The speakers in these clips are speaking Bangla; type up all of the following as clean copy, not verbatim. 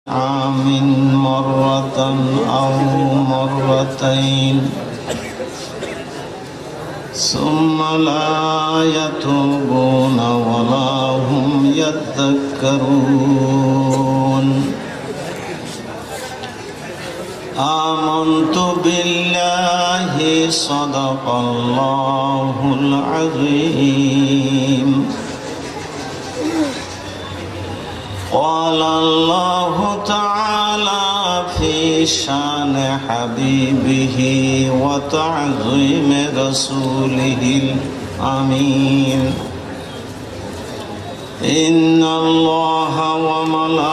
عام مرة أو مرتين ثم لا يتوبون ولا هم يذكرون. آمنت بالله صدق الله العظيم. قال الله تعالى في شان حبيبه وتعظيم رسوله الأمين: إن الله وملائكته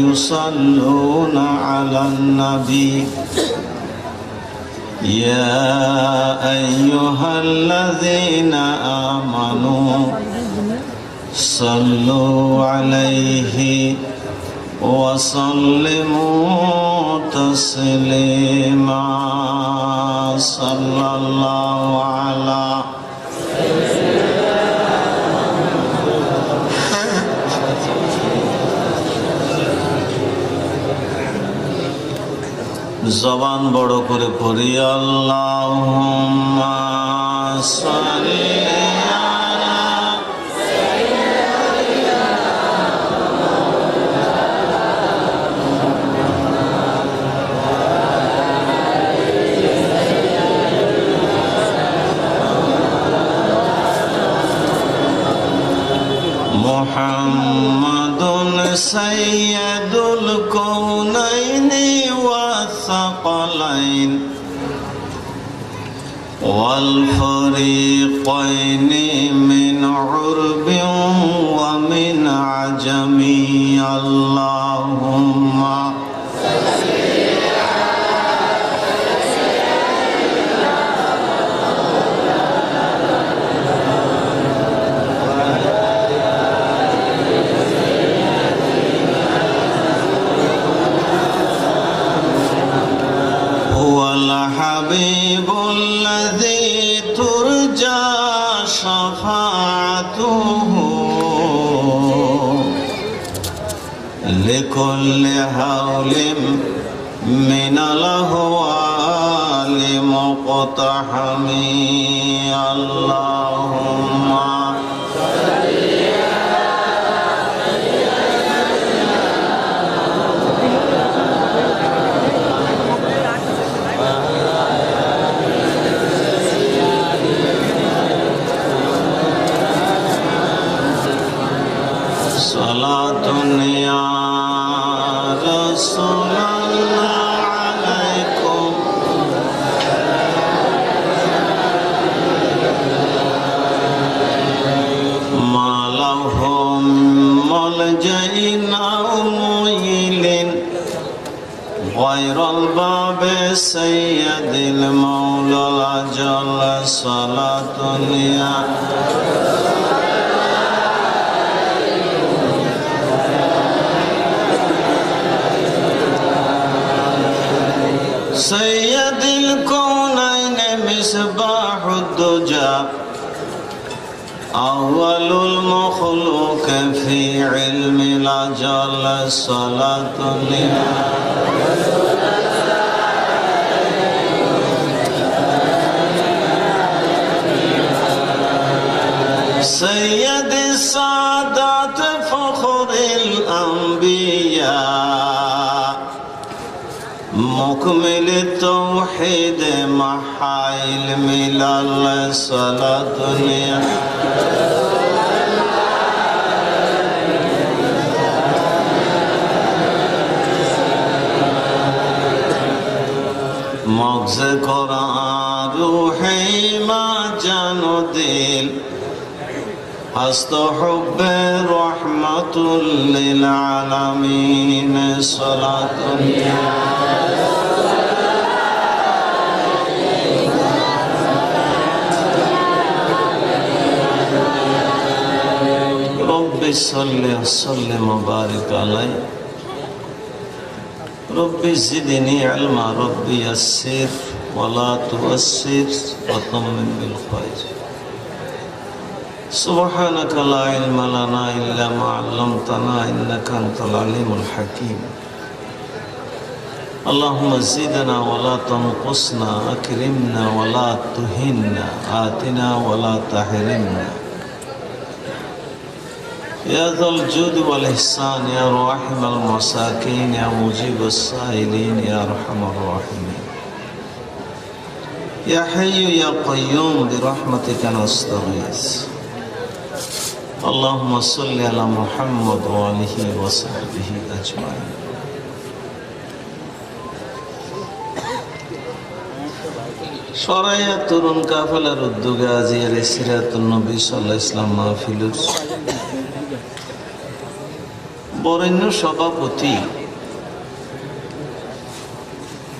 يصلون على النبي يا أيها الذين آمنوا صلوا عليه وسلموا تسليما. صلى الله على জবান বড় করে পড়ি আল্লাহুম্মা সাল্লি মুহাম্মাদুন সাইয়্যিদুল কাউনাইনি ওয়া সাকালাইন ওয়াল ফরিকাইনি মিন উরবিন ওয়া মিন আজামি। আল্লাহুম্মা الحبيب الذي ترجى شفاعته لكل هول من الأهوال مقتحم. اللهم صلاة يا رسول الله عليكم ما لهم ملجأ أو ميل غير الباب سيد المولى الأجل. صلاة يا سيد الكونين مصباح الدجى أول المخلوق في علم الأجل. صلاة سيد السادات فخر الأنبياء مكمل التوحيد محايل ملال. صلاة مغز قرآن روحي ما جانو دل هست حب رحمة للعالمين. صلاة ربي صل وسلم وبارك عليه. ربي زدني علما ربي يسر ولا تؤسر وطمن بالخير. سبحانك لا علم لنا إلا ما علمتنا إنك أنت العليم الحكيم اللهم زدنا ولا تنقصنا أكرمنا ولا تهنا آتنا ولا تحرمنا يا ذا الجود والإحسان يا راحم المساكين يا مجيب السائلين يا أرحم الراحمين يا حي يا قيوم برحمتك نستغيث اللهم صل على محمد وآله وصحبه أجمعين সরাইয়া তরুণ কাফেলার উদ্যোগে আজিয়ার সিরাতুন নবী সাল্লাল্লাহু আলাইহি ওয়াসাল্লাম মাহফিলের বরেণ্য সভাপতি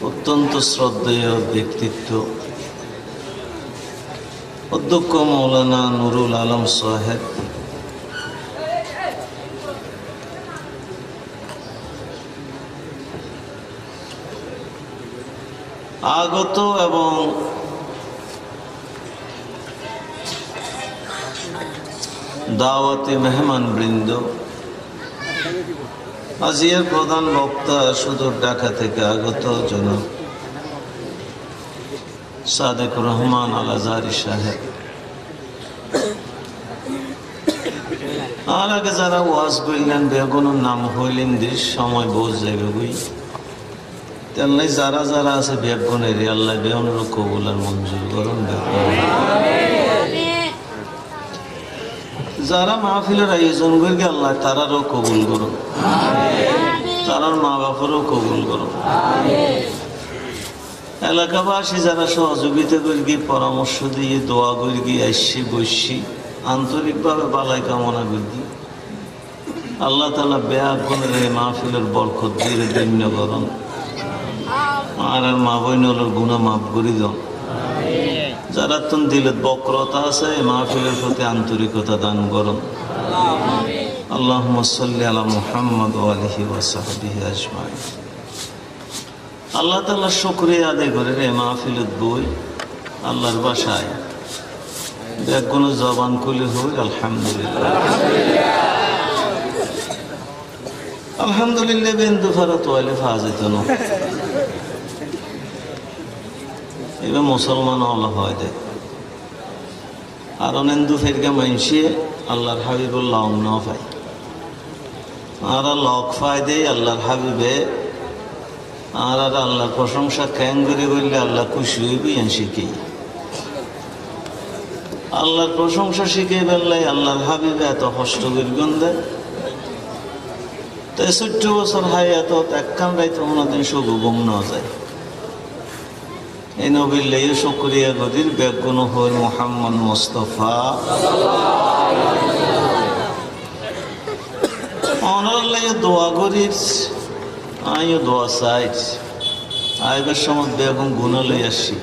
অত্যন্ত শ্রদ্ধেয় ব্যক্তিত্ব অধ্যক্ষ মৌলানা নুরুল আলম সাহেব, আগত এবং দাওয়াতি মেহমান বৃন্দ, আজিয়ার প্রধান বক্তা সুদূর ঢাকা থেকে আগত জনাব সাদেক রহমান আল আজহারী সাহেব, আর আগে যারা ওয়াজ করলেন বেগুনের নাম হইলেন দিস সময় বোঝ যাবে বই তেমনি যারা যারা আছে বেগুনের আল্লাহ বেগুনের কবুলার মঞ্জুর করুন। যারা মাহফিলের আয়োজন করি আল্লাহ তারারও কবুল করুন, তারার মা বাপেরও কবুল করুন। এলাকাবাসী যারা সহযোগিতা করি পরামর্শ দিয়ে দোয়া করি আসছি বসছি আন্তরিকভাবে বালাই কামনা করি আল্লাহ তাআলা বেগুনের এই মাহফিলের বরকত দিয়ে ধন্য করুন আর মা বোনের গুনাহ মাফ করে দাও। যারা তুন দিলত বক্রতা আছে মাহফিলের প্রতি আন্তরিকতা দান করুন। আল্লাহুম্মা সাল্লি আলা মুহাম্মদ ওয়া আলিহি ওয়া সাহবিহি আজমাইন। আল্লাহ তাআলা শুকরিয়া আদায় করে রে মাহফিলত বই আল্লাহর বাসায় বেগুন জবান খুলে হই আলহামদুলিল্লাহ আলহামদুলিল্লাহ বিন্দু ফারা তোয়ালে ফাজিতন এবার মুসলমান আল্লাহ হয় দে আর অনেন্দু ফেরকা মাইনসিয়ে আল্লাহর হাবিবুল্লাহ ন পাই আর লক ফায় দেয় আল্লাহর হাবিবে আর আর আল্লাহর প্রশংসা ক্যাং করে বললে আল্লাহ খুশি হইবি শিখি আল্লাহর প্রশংসা শিখে বেললাই আল্লাহর হাবিবে এত কষ্ট করিগন দেয় 63 বছর হাই এত একখান রাইতে ওনাদের শুভ গুম না যায় এই নবীর লেগে শুকরিয়া গদির বেগুন হল মুহাম্মদ মুস্তাফা ওনার লেগে দোয়া করির আমিও দোয়া চাই আইবার সময় বেগুন গুণা লই আসছি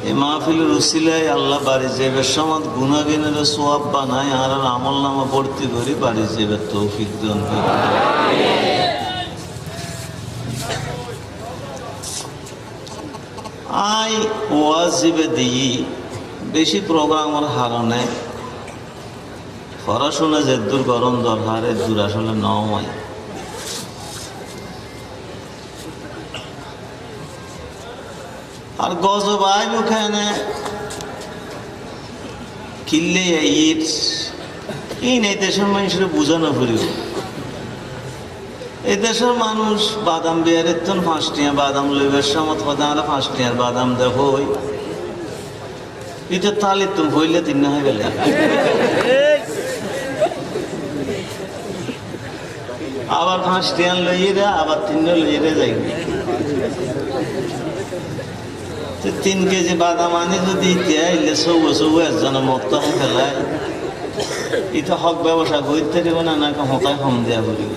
এই মাহফিলের উসিলায় আল্লাহ বাড়ি যাইবার সময় গুণা গিনের সোয়াব বানায় আর আমল নামা ভর্তি করি বাড়ি যাইবার তৌফিক দান করি। আই ওয়াজিবে দিই বেশি প্রোগ্রামের হারণে পড়াশোনা যে দূর গরম দরকার দূর আসলে নয় আর গজব আইব ওখানে কিনলে এই দেশের মানুষের বোঝানো ফুরিব এই দেশের মানুষ বাদাম বিয়ারের তো 5 টিয়া বাদাম লইবার সময় আমরা 5 টিয়ার বাদাম দেখো এটা তালে তুমি হইলে 3 হয়ে গেলে আবার 5 টিয়া লইয়ে রে আবার 3 লইয়ে রে যাই 3 কেজি বাদাম আনি যদি দিলে সৌ একজনের মক্তম ফেলায় এটা হক ব্যবসা করতে দেব না নাকি হতায় কম দেওয়া করিব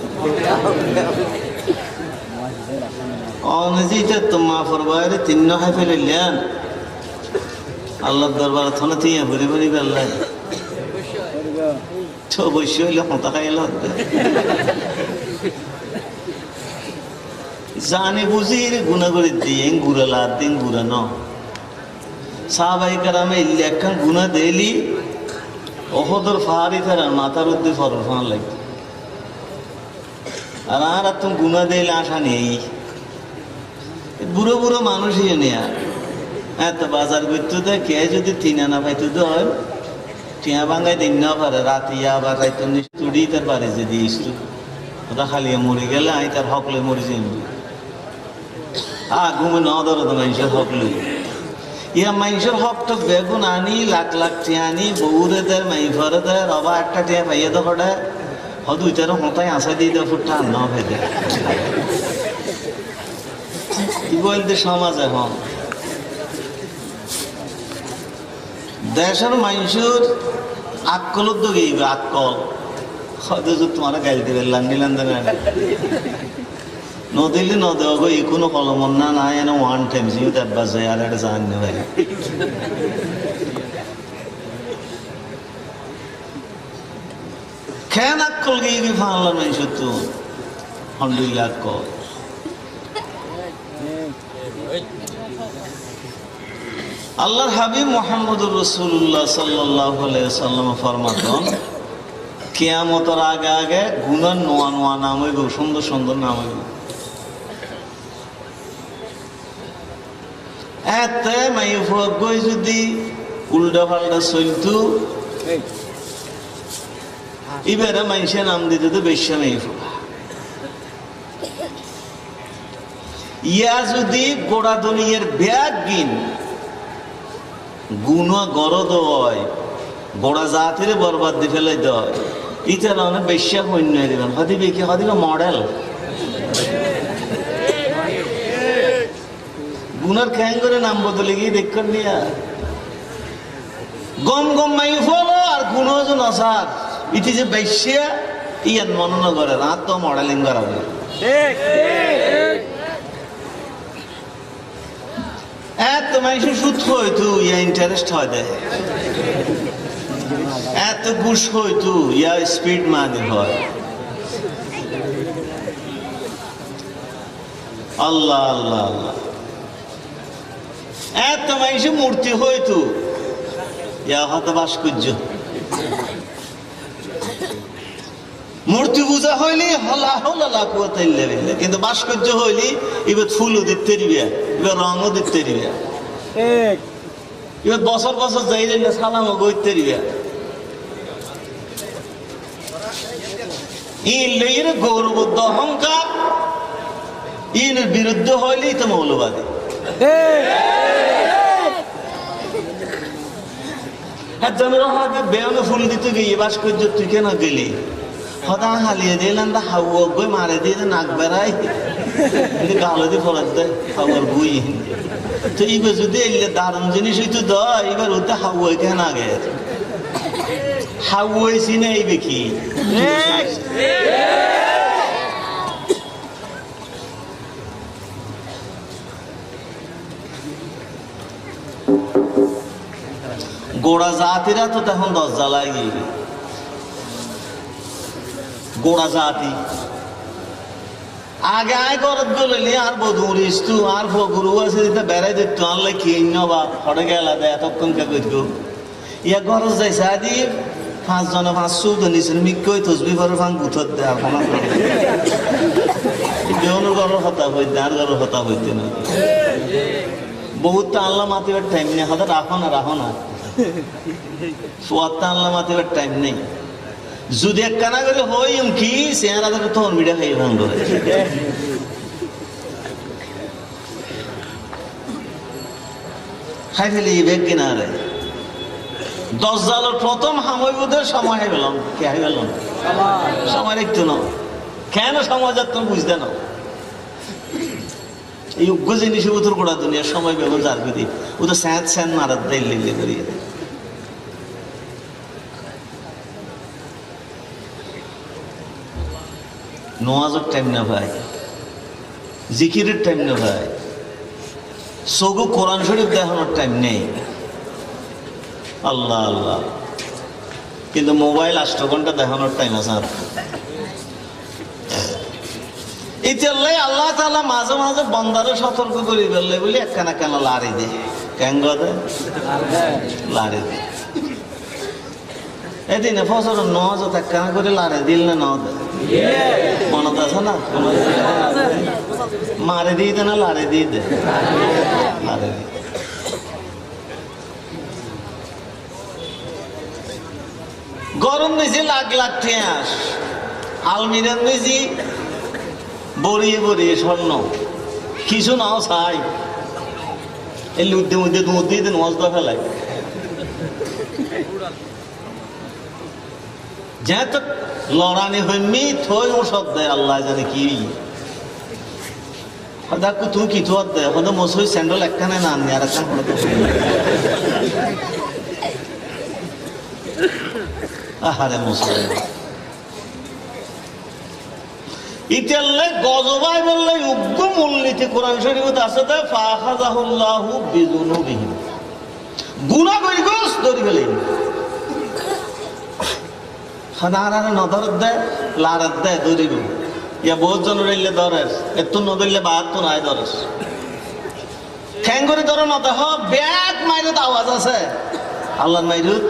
অনেজিটা তো মাফর বাইরে 3 হাই ফেলিলেন আল্লাহর দরবারে থনে তিয়া ভরি ভরি বেল্লাই তো বসে হইলে হতা খাইল জানি বুঝি গুণা করে দিয়ে গুড়া লাদ দিন গুড়া ন সাহাবাই কারামে একখান গুণা দিলি ওহদর ফাহারি তার মাথার উদ্দে ফরর ফান লাগতো আর তুমি গুনা দিলে আশা নেই বুড়ো বুড়ো মানুষই নেয়া এত বাজার করতে দেয় কে যদি 3 আনা পাইতে হয় টিয়া ভাঙাই দিন না পারে রাতে আবার রাইত তুড়ি তার বাড়ি যে দিস ওটা খালি মরে গেলে আমি তার হকলে মরে যাই ঘুমে ন ধরো তো মানুষের হক লই ইয়া মানুষের হক তো বেগুন আনি লাখ লাখ টিয়া আনি বউরে দেয় মাইফরে দেয় রবা একটা টিয়া পাইয়ে তো কটা হয়তো ওইটারও হতায় আসা দিয়ে দেয় ফুটটা আন্ন ফেলে কি বলতে সমাজ এখন দেশের মানুষের আকলত তো গেইবে আকল হয়তো তোমার গাইল দিবে নিলাম নদিলে নদেও গো এই কোনো কলমন না নাই এনে ওয়ান টাইম জিও দেবা যায় আর একটা জান নে ভাই কেন আকল গেইবে ফানলা মানুষের তো আলহামদুলিল্লাহ আকল আল্লাহর হাবিব মুহাম্মদুর রাসূলুল্লাহ সাল্লাল্লাহু আলাইহি ওয়াসাল্লাম ফরমাতেন কিয়ামতের আগে আগে গুনার নোয়া নোয়া নাম হইব সুন্দর সুন্দর নাম হইব এতে মাইফুয়াগ যদি উল্টা পাল্টা চলতো এবারে মানুষের নাম দিতে তো বেশ্যা মাইফুয়া ইয়া যদি গোড়া দুনিয়ার ব্যাগ গিন গুণা গরদ হয় গোড়া জাতিরে বরবাদ দিয়ে ফেলাই দেয় ইটা না অনেক বেশ্যা কন্য দিবেন হদিবে কি হদিবে মডেল গুনার খ্যাং করে নাম বদলে গিয়ে দেখছেন নিয়া গম গম মাই ফলো আর গুণজন আসার ইটি যে বেশ্যা ইয়ান মননা করে রাত তো মডেলিং করাবে এত মানুষের সুদ হইতো ইয়া ইন্টারেস্ট হয় দেয় এত ঘুষ হইতো ইয়া স্পিড মানি হয় আল্লাহ আল্লাহ আল্লাহ এত মানুষের মূর্তি হইতো ইয়া হয়তো ভাস্কর্য মূর্তি পূজা হইলি হলা হলা কুয়াতাইলে কিন্তু ভাস্কর্য হইলি এবার ফুলও দিতে দিবে এবার রঙও দিতে দিবে এবার বছর বছর যাইলে সালামও গইতে দিবে ইন গৌরবদ্ধ অহংকার ইনের বিরুদ্ধে হইলেই তো মৌলবাদী বেয়নে ফুল দিতে গিয়ে ভাস্কর্য তুই কেন গেলি হতা হালিয়ে দিলেন তা হাওয়া বই মারে দিয়ে নাক বেড়াই গালো দিয়ে ফরাত দেয় হাওয়ার বই তো এবার যদি এলে দারুণ জিনিস হইতো দয় এবার ওতে হাওয়াই কেন আগে হাওয়াই চিনে এই বেকি গোড়া জাতিরা তো তখন 10 জ্বালায় গিয়ে গোড়া জাতি আগে আয় করত গলি আর বধুরিস তু আর ফগুরু আছে বেড়াই দিত আনলে কি বা হরে গেলা দেয় এতক্ষণ কে কইত ইয়া গরজ যাইছে আদি 5 জনে 5 নিছেন মিকই তসবি করে ফান গুথত দে আর কোন দেওনুর গরর হতা হইতে আর গরর হতা হইতে না বহুত আল্লাহ মাতিবার টাইম নেই হতা রাখো না সোয়াত্তা আল্লাহ মাতিবার টাইম নেই যদি এক কানা করে হই কি চেহারা ধরে তোর মিডিয়া খাই ভাঙ ধরে খাই ফেলি বেগ কিনারে 10 জালের প্রথম হামইবুদের সময় হয়ে গেলাম কে হয়ে গেলাম সময় দেখতো না কেন সময় যাত বুঝতে না এই উগ্র জিনিস উত্তর গোড়া দুনিয়ার সময় ব্যবহার যার বিধি ও তো স্যাঁত স্যান মারাত দেয় লিলে করিয়ে নওয়াজের টাইম না ভাই জিকিরের টাইম না ভাই সগু কোরআন শরীফ দেখানোর টাইম নেই আল্লাহ আল্লাহ কিন্তু মোবাইল 8 ঘন্টা দেখানোর টাইম আছে আর ইতাল্লাই আল্লাহ তাআলা মাঝে মাঝে বান্দারে সতর্ক করে বললে বলি একখানা কেন লারি দে কেন গদে লারি দে এদিনে ফসল নজ কান করে লারে দিল না নদ মনত আছে না মারে দিয়ে দে না লারে দিয়ে দে লারে দিয়ে গরম নিয়েছি লাখ লাখ ঠেঁস আলমিরান নিয়েছি বড়িয়ে বড়িয়ে স্বর্ণ কিছু নাও চাই এই লুদ্দে মধ্যে দুধ দিয়ে দেন মজদা ফেলায় যেহেতু লড়ানি হইমি থই ওষুধ দেয় আল্লাহ জানে কি দেখো তুই কি তো দেয় হয়তো মসুই স্যান্ডেল একখানে না আনি আর একটা আহারে মুসলিম ইতাল্লে গজবাই বললে উগ্র মূলনীতি কোরআন শরীফত আছে তে ফাখাযাহুল্লাহু বিযুনুবিহিম গুনাহ করি গোস ধরি ফেলে সাধারণ নদর দে লারাত দে ধরিব ইয়া বহুত জন রইলে ধরেস এত নদরলে বাদ তো নাই ধরেস ঠ্যাং করে ধরে নদে হ ব্যাগ মাইরত আওয়াজ আছে আল্লাহর মাইরুত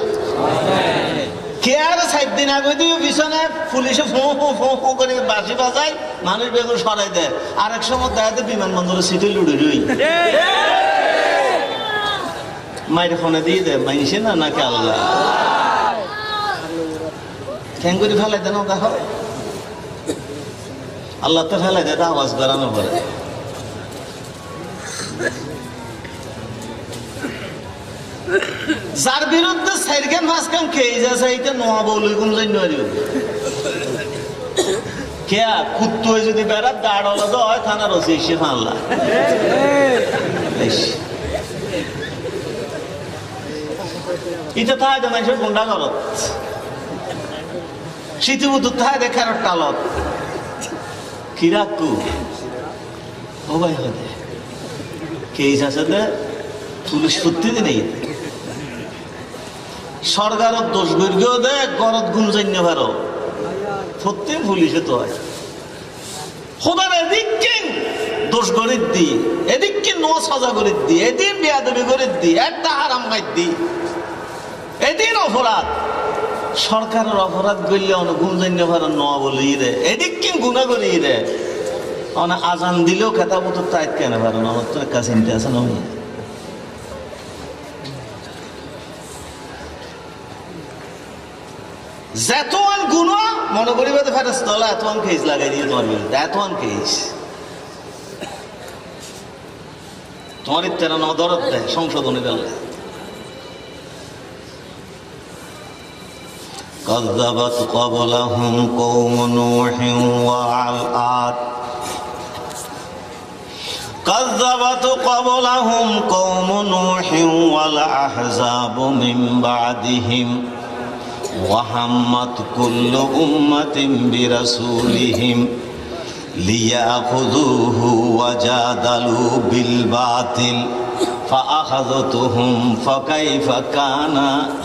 কে আর 7 দিন আগে দিয়ে বিছানে পুলিশে ফো ফো ফো করে বাঁশি বাজায় মানুষ বেগুন সরাই দেয় আর এক সময় দেখাতে বিমানবন্দরে সিটে লুড়ে রই মাইরে ফোনে দিয়ে দেয় মাইছে না নাকি আল্লাহ ঠ্যাং করে ফেলাই দেন দেখো আল্লাহ তো ফেলাই দেয় আওয়াজ বেড়ানো পরে যার বিরুদ্ধে সাইরগান মাসকাম খেয়ে যাচ্ছে এইটা নোয়া বউলই গুম যাই নয় খেয়া কুত্তু যদি বেড়া দাঁড় হলো তো হয় থানার ওসি এসে ফানলা এটা তাই দেয় মানুষের গুন্ডা করত শীতবুদ্ধ তাই দেখার টালত কিরাকু ও ভাই হতে কেস আছে দে পুলিশ প্রতিদিন এই সরকারের দোষ গরিও দে গরত গুম জান্য ভারো সত্যি পুলিশে তো হয় খোদার এদিকে দোষ গরিত দি এদিকে ন সাজা গরিত দি এদিন বেয়াদবি গরিত দি একটা হারাম গাইত দি এদিন অপরাধ সরকারের অপরাধ করলে অনেক গুম জান্য ভারো ন বলি রে এদিকে গুণা করি রে অনেক আজান দিলেও খেতা মতো তাই কেন পারো না আমার তো একটা চিন্তা আছে না যেতন গুণ মনে করি ফেরস্ত হলো এতন কেস লাগাই দিয়ে তোমার বিরুদ্ধে এতন কেস তোমার ইত্যারা নদরত দেয় সংশোধনী করলে كذبت قبلهم قوم نوح وعاد كذبت قبلهم قوم نوح والأحزاب من بعدهم وهمت كل أمة برسولهم ليأخذوه وجادلوا بالباطل فأخذتهم فكيف كان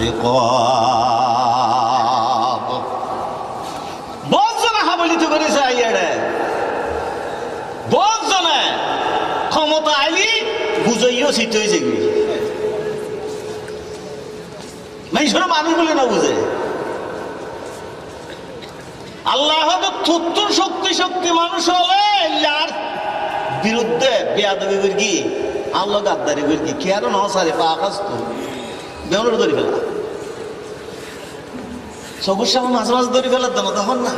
عقاب بوزنا حبلت করেছে আইয়ারে বজনে ক্ষমতা আইলি বুঝাইও সিট হয়েছে কি মানুষের মানুষ বলে না বুঝে আল্লাহ তুত্তর শক্তি শক্তি মানুষ হলে আর বিরুদ্ধে বেয়াদবি করি কি আল্লাহ গাদ্দারি করি কি কে আরো নসারে পা আকাশ তো বেউনের ধরে ফেলা চকুর সামনে মাঝে মাঝে ধরে ফেলার দেন তখন না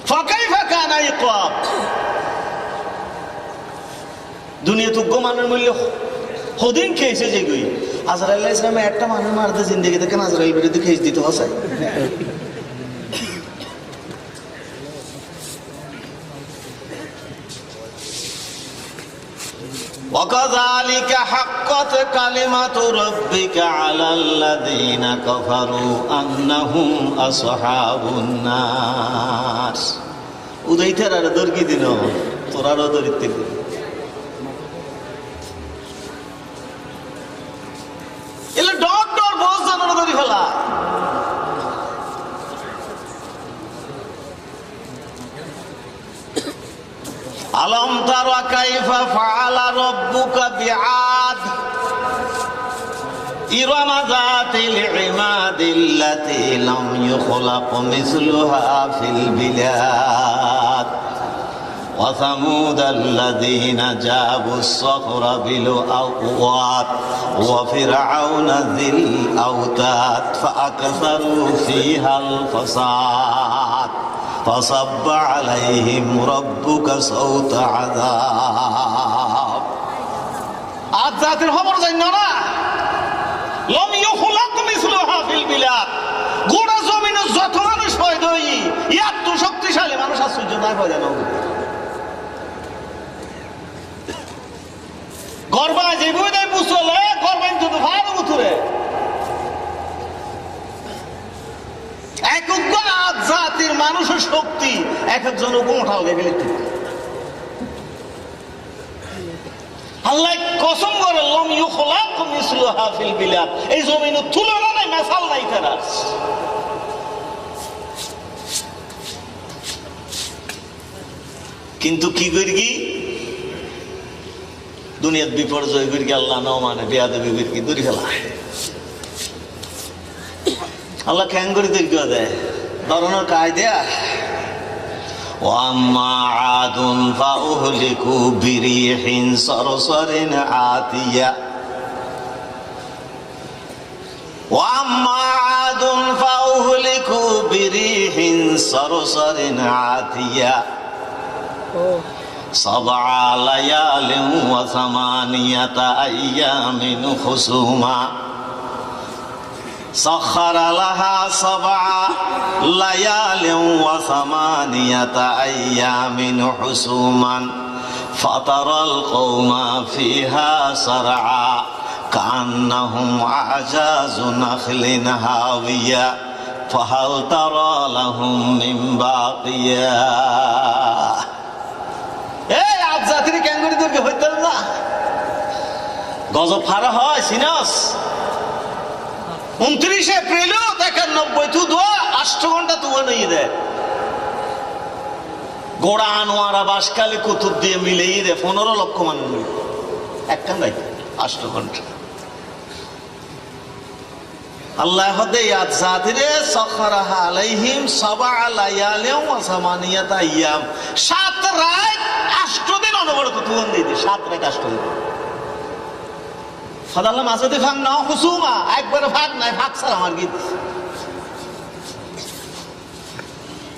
ফাঁকাই ফাঁকা নাই ক্লাব দুনিয়া তুগ্য মানের মূল্য হদিন খেয়েছে যেগুই আজরাইল ইসলামে একটা মানুষ মারতে জিন্দগি থেকে আজরাইল বিরুদ্ধে খেয়ে দিতে হসায় وكذلك حقت كلمة ربك على الذين كفروا أنهم أصحاب النار উদয়টার আর দর্গি দিন তোরারও দরিদ্র এলে ডট ডট বস জানানো দরি ফেলা আলম তারা কাইফা ফাআলা রাব্বুকা বিআদ إرم ذات العماد التي لم يخلق مثلها في البلاد وثمود الذين جابوا الصخر بالأواد وفرعون ذي الأوتاد فأكثروا فيها الفساد فصب عليهم ربك صوت عذاب আজ জাতির খবর জানো না লম ইখলাক মিসলুহা ফিল বিলাদ গোটা জমিনে যত মানুষ পয়দা হই এত শক্তিশালী মানুষ আশ্চর্য না হয় জানো গর্বা যে বুঝে মুসলে গর্বান তো ভালো উঠরে এক আজ জাতির মানুষের শক্তি এক একজন উঠাও গেলে আল্লাহ কসম করে লম ইখলাক মিসলুহা ফিল বিলাদ এই জমিনের তুলনা নাই মেসাল নাই তারা কিন্তু কি করি কি দুনিয়ার বিপর্যয় করি কি আল্লাহ নাও মানে বেয়াদবি করি কি দূরে ফেলা আল্লাহ খ্যাং করে তৈরি দেয় ধরনের কায়দা وأما عاد فأهلكوا بريح صرصر عاتية وأما عاد فأهلكوا بريح صرصر عاتية 7 ليال و8 أيام حسوما سخر لها 7 ليال و8 أيام حسوما فترى القوم فيها سرعا كأنهم أعجاز نخل هاوية فهل ترى لهم من باقية এই আজ জাতির ক্যাঙ্গুরি দুর্গে হইতে না গজব ফারা হয় সিনাস 29 এপ্রিল দেখেন 90 তু দোয়া 8 ঘন্টা তুয়া নিয়ে দেয় গোড়া আনোয়ারা বাসকালে কুতুব দিয়ে মিলেই দেয় 15 লক্ষ মানুষ একখান নাই 8 ঘন্টা আল্লাহ হদে আজ জাতিরে সাখারাহা আলাইহিম 7 লায়ালিন ওয়া 8 আইয়াম 7 রাত 8 দিন অনবরত তুয়া দিয়ে দেয় 7 রাত 8 দিন ফাদাল্লাহ মাঝে ফাঁক না হুসুমা একবারে ফাঁক নাই ফাঁক ছাড়া আমার গীত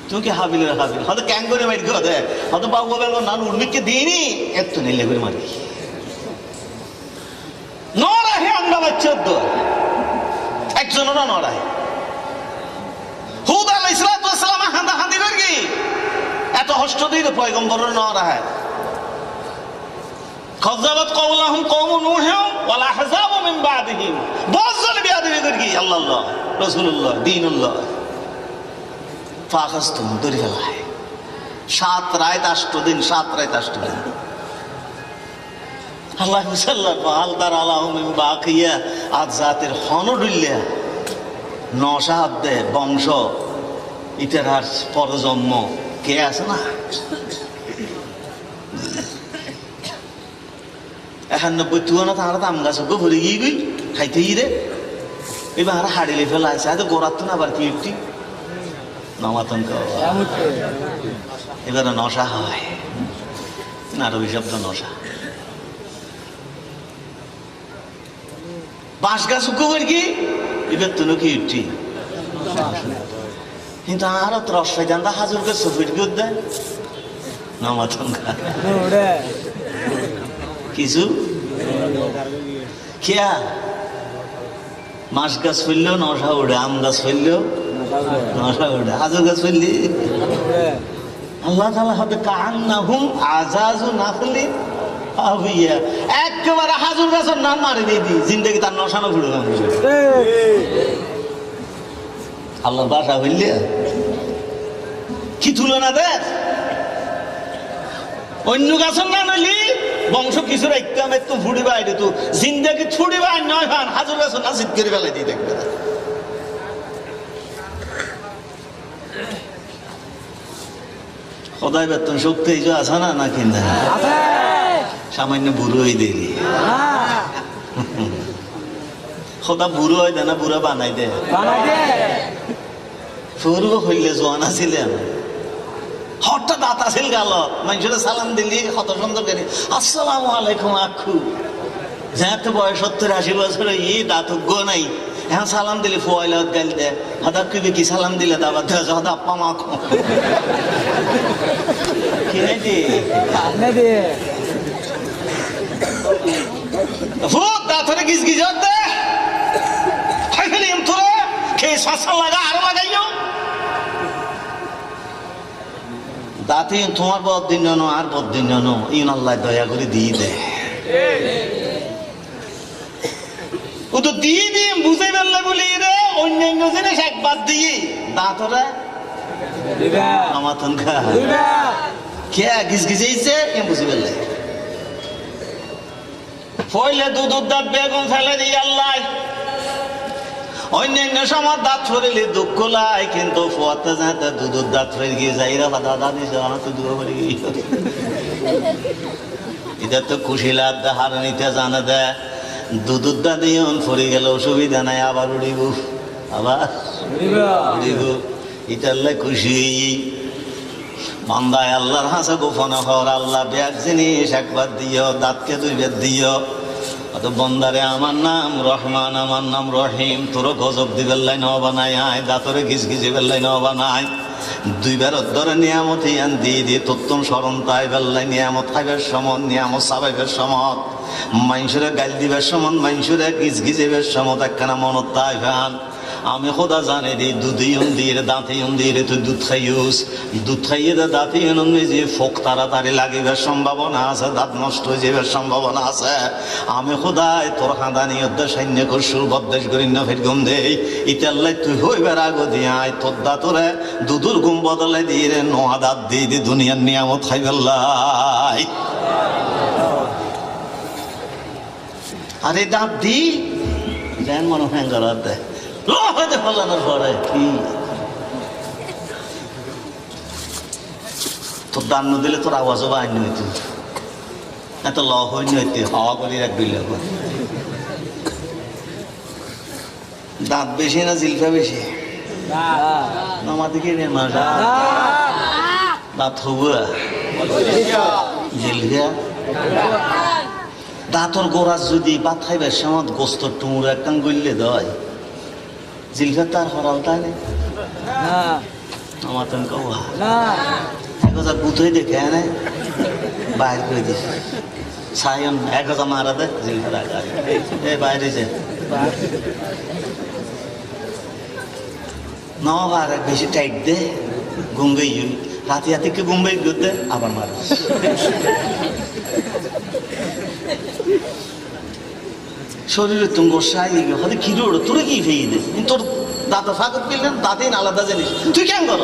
তুমি কি হাবিলের হাবিল হয়তো ক্যাং করে মারি দে হয়তো বাবু বেল নান উর্মিককে দিইনি এত নিলে করে মারি নড়াহে আমরা বাচ্চা একজনেরও নড়ায় হুদ আলাইহিস সালাম হান্দা হান্দি করে কি এত হষ্ট দিয়ে পয়গম্বরের নড়ায় كذبت قولهم قوم نوح والاحزاب من بعدهم بوزل بيادبي করকি আল্লাহ আল্লাহ রাসূলুল্লাহ দীনুল্লাহ ফাখাসতুম দরি ফেলায় 7 রাত 8 দিন 7 রাত 8 দিন আল্লাহ সাল্লাল্লাহু আলাইহি মিন বাকিয়া আজ জাতের হনডুল্লা নশাহাদে বংশ ইতিহাস পরজন্ম কে আছে না 91 তুয়ানো তারা আম গাছ ভরে গিয়ে গই খাইতে রে এবার হাড়িলে ফেলা আছে হয়তো গোড়াত না আবার কি একটি নমাতঙ্ক এবার নশা হয় না রবি শব্দ নশা বাঁশ গাছ করে কি এবার তুলো কি একটি কিন্তু আরো ত্রস জানতা হাজুর গাছ সুফির কি দেয় নমাতঙ্ক কিছু খেয়া মাছ গাছ ফেললেও নশা উঠে আম গাছ ফেললেও নশা উঠে হাজর গাছ ফেললি আল্লাহ তাআলা হবে কান্নাহুম আজাজু নাখলি হাবিয়া একেবারে হাজর গাছের নাম মারি দিয়ে দি জিন্দেগি তার নশানো ঘুরে আল্লাহর বাসা ফেললে কি তুলনা দেখ অন্য গাছের না নইলি বংশ কিছু রাখতাম একটু ফুড়ি বাইরে তো জিন্দাগি ছুড়ি বাই নয় ভান হাজর গাছ না জিদ করে ফেলাই দিয়ে দেখবে সদাই বেতন শক্তি এই যে আছে না না কিনা সামান্য বুড়োই দেরি সদা বুড়ো হয় না বুড়া বানাই দে সরু হইলে জোয়ান আছিলেন হঠাৎ দাঁত আছিল গাল মানুষের সালাম দিলি কত সুন্দর করে আসসালামু আলাইকুম আখু যেহেতু বয়স 70-80 বছর ই দাঁত নাই এখন সালাম দিলে ফোয়াইলত গাইল দে হঠাৎ কইবে কি সালাম দিলে দাবার দেওয়া হঠাৎ আপ্পা মা কিনে দি দাঁতরে গিজ গিজ দে খাই ফেলি তোরা খেয়ে শাসা লাগা আরো লাগাইও দাঁতে তোমার বদিন জানো আর বদিন জানো ইন আল্লাহ দয়া করে দিয়ে দে ও তো দিয়ে দিয়ে বুঝে ফেললে বলি রে অন্যান্য জিনিস একবার দিয়ে দাঁতরে আমার তনখা কে গিজ গিজেছে বুঝে ফেললে ফইলে দুধ দাঁত বেগুন ফেলে দিই আল্লাহ অন্যান্য সময় দাঁত ফরিলে দুঃখ লাই কিন্তু ফোয়াতে যাতে দুধ দাঁত ফেরে গিয়ে যাইরা বা দাদা দিছে আমার তো দুঃখ ফেরে গিয়ে এটা তো খুশি লাভ হার নিতে জানে দে দুধ দাঁত দিয়ে ফরি গেলে অসুবিধা নাই আবার উড়িব এটার খুশি বান্দায় আল্লাহর হাসে গোপনে হর আল্লাহ ব্যাগ জিনিস একবার দিও দাঁতকে 2 বার দিও অত বন্দারে আমার নাম রহমান আমার নাম রহিম তোর গজব দিবেল্লাই ন বানাই আয় দাঁতরে ঘিস ঘিসে বেল্লাই ন বানাই 2 বার ধরে নিয়ামত ইয়ান দিয়ে দিয়ে তোত্তম স্মরণ তাই বেল্লাই নিয়ামত খাইবার সমত নিয়ামত সাবাইবার সমত মানুষের গাল দিবার সমত মানুষের ঘিস ঘিসেবার সমত একখানা মনত তাই ভান আমি খোদা জানে রে দুধই দিয়ে দাঁতে দিয়ে তুই দুধ খাইস দুধ খাইয়ে দাঁতে যে ফোক তাড়াতাড়ি লাগিবার সম্ভাবনা আছে দাঁত নষ্ট হয়ে যাবার সম্ভাবনা আছে আমি খোদায় তোর খাঁদানি সৈন্য করছু বদ্দেশ করি না ফের ঘুম দেই ইতাল্লাই তুই হইবার আগো দিয়ে আয় তোর দাঁতরে দুধুর ঘুম বদলাই দিয়ে রে নোয়া দাঁত দিয়ে দিয়ে দুনিয়ার নিয়ামত খাইবেলাই আরে দাঁত দি যেন মনে হয় গলার দেয় ফলানোর পরে কি তোর দান দিলে তোর আওয়াজও বাইনি হইতো এত ল হইনি হইতে হাওয়া করি রাখবি দাঁত বেশি না জিলফা বেশি আমার দিকে দাঁত হবুয়া জিলফা দাঁতর গোড়া যদি ভাত খাইবার সময় গোস্ত টুমুর একখান গইলে দেয় জিলফা তার হরাল তাই না আমার তো বুথই দেখে না বাইর করে দিস সায়ন 1000 মারা দে জিলফার বাইরে যে নবার বেশি টাইট দে গুম্বে রাতে রাতে কে গুম্বে দে আবার মারা শরীরে তুমি গোসাই হয়তো কি রোড তোরে কি ফেয়ে দে তোর দাঁত ফাঁকত পেলেন দাঁতেই আলাদা জিনিস তুই কেন কর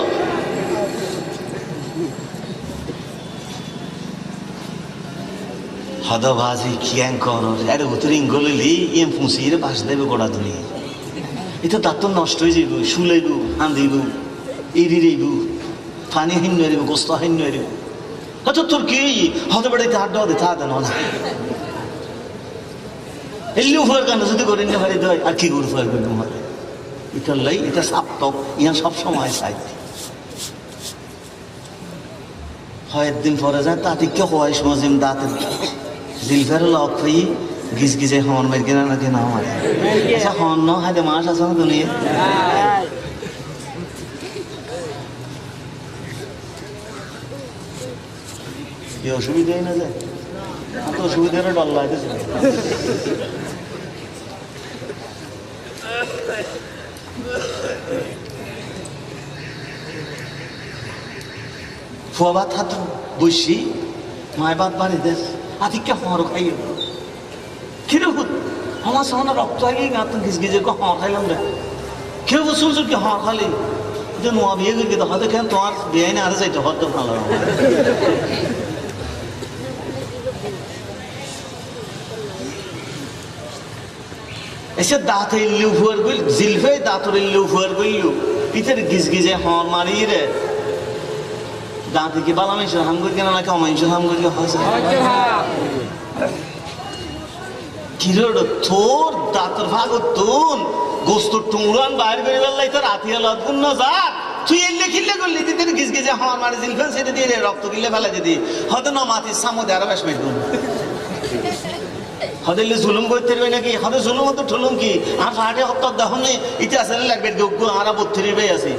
হদবাজি কেন কর আরে উতরে ইঙ্গলি এম ফুঁসি রে বাস দেবে গোড়া তুমি এটা দাঁত তো নষ্ট হয়ে যাইব শুলাইব আন্দিব এড়ি রইব পানি হিন্ন এরিব গোস্ত হিন্ন এরিব হয়তো তোর কি হতে বাড়িতে আড্ডা হতে তা দেন না এলি উপহার কান্ড যদি করে নিয়ে পারি দেয় আর কি করে উপহার করবে তোমার এটার লাই এটা সাপ্তক ইহা সবসময় চাই হয় একদিন পরে যায় তাতে কে হয় সমাজিম দাঁতের জিলফার লক হই গিজ গিজে হন মের কিনা নাকি না আমার আচ্ছা হন ন হাতে মাস আছে না দুনিয়া কি অসুবিধাই না যায় এত অসুবিধার ডর লাগতেছে ফুয়া ভাত হাত বসি মায় ভাত বাড়ি দেশ আদিকে হর খাইও কিরকম আমার সামনে রক্ত আগে গাঁত গিজ গিজে হর খাইলাম রে কেউ শুনছো কি হর খালি যে নোয়া বিয়ে করে গেতে হয়তো কেন তোমার বিয়ে না আরে যাইতে হয়তো ভালো এসে দাঁত এলে উপহার করল জিলফে দাঁতর এলে উপহার করল পিঠের গিজ গিজে হর মারি রে দাঁতে কি বালা মানুষের হাম করি কেনা নাকি অমানুষের হাম করি হয় কিরোড তোর দাঁতর ভাগ তুন গোস্ত টুংরান বাইর করে বেলাই তোর আতিয়া লদগুন না যা তুই এলে খিল্লে করলি তুই তোর গিজ গিজে হওয়ার মারে জিলফেন সেটা দিয়ে রক্ত কিল্লে ফেলা দিদি হয়তো না মাতির সামো দেয়ার বেশ মেটুন হদেলে জুলুম করতে পারবে নাকি হদে জুলুম তো ঠুলুম কি আর ফাটে হত্যার দেখুন ইতি আসলে লাগবে গগ্গু আরা 32 ভাই আছে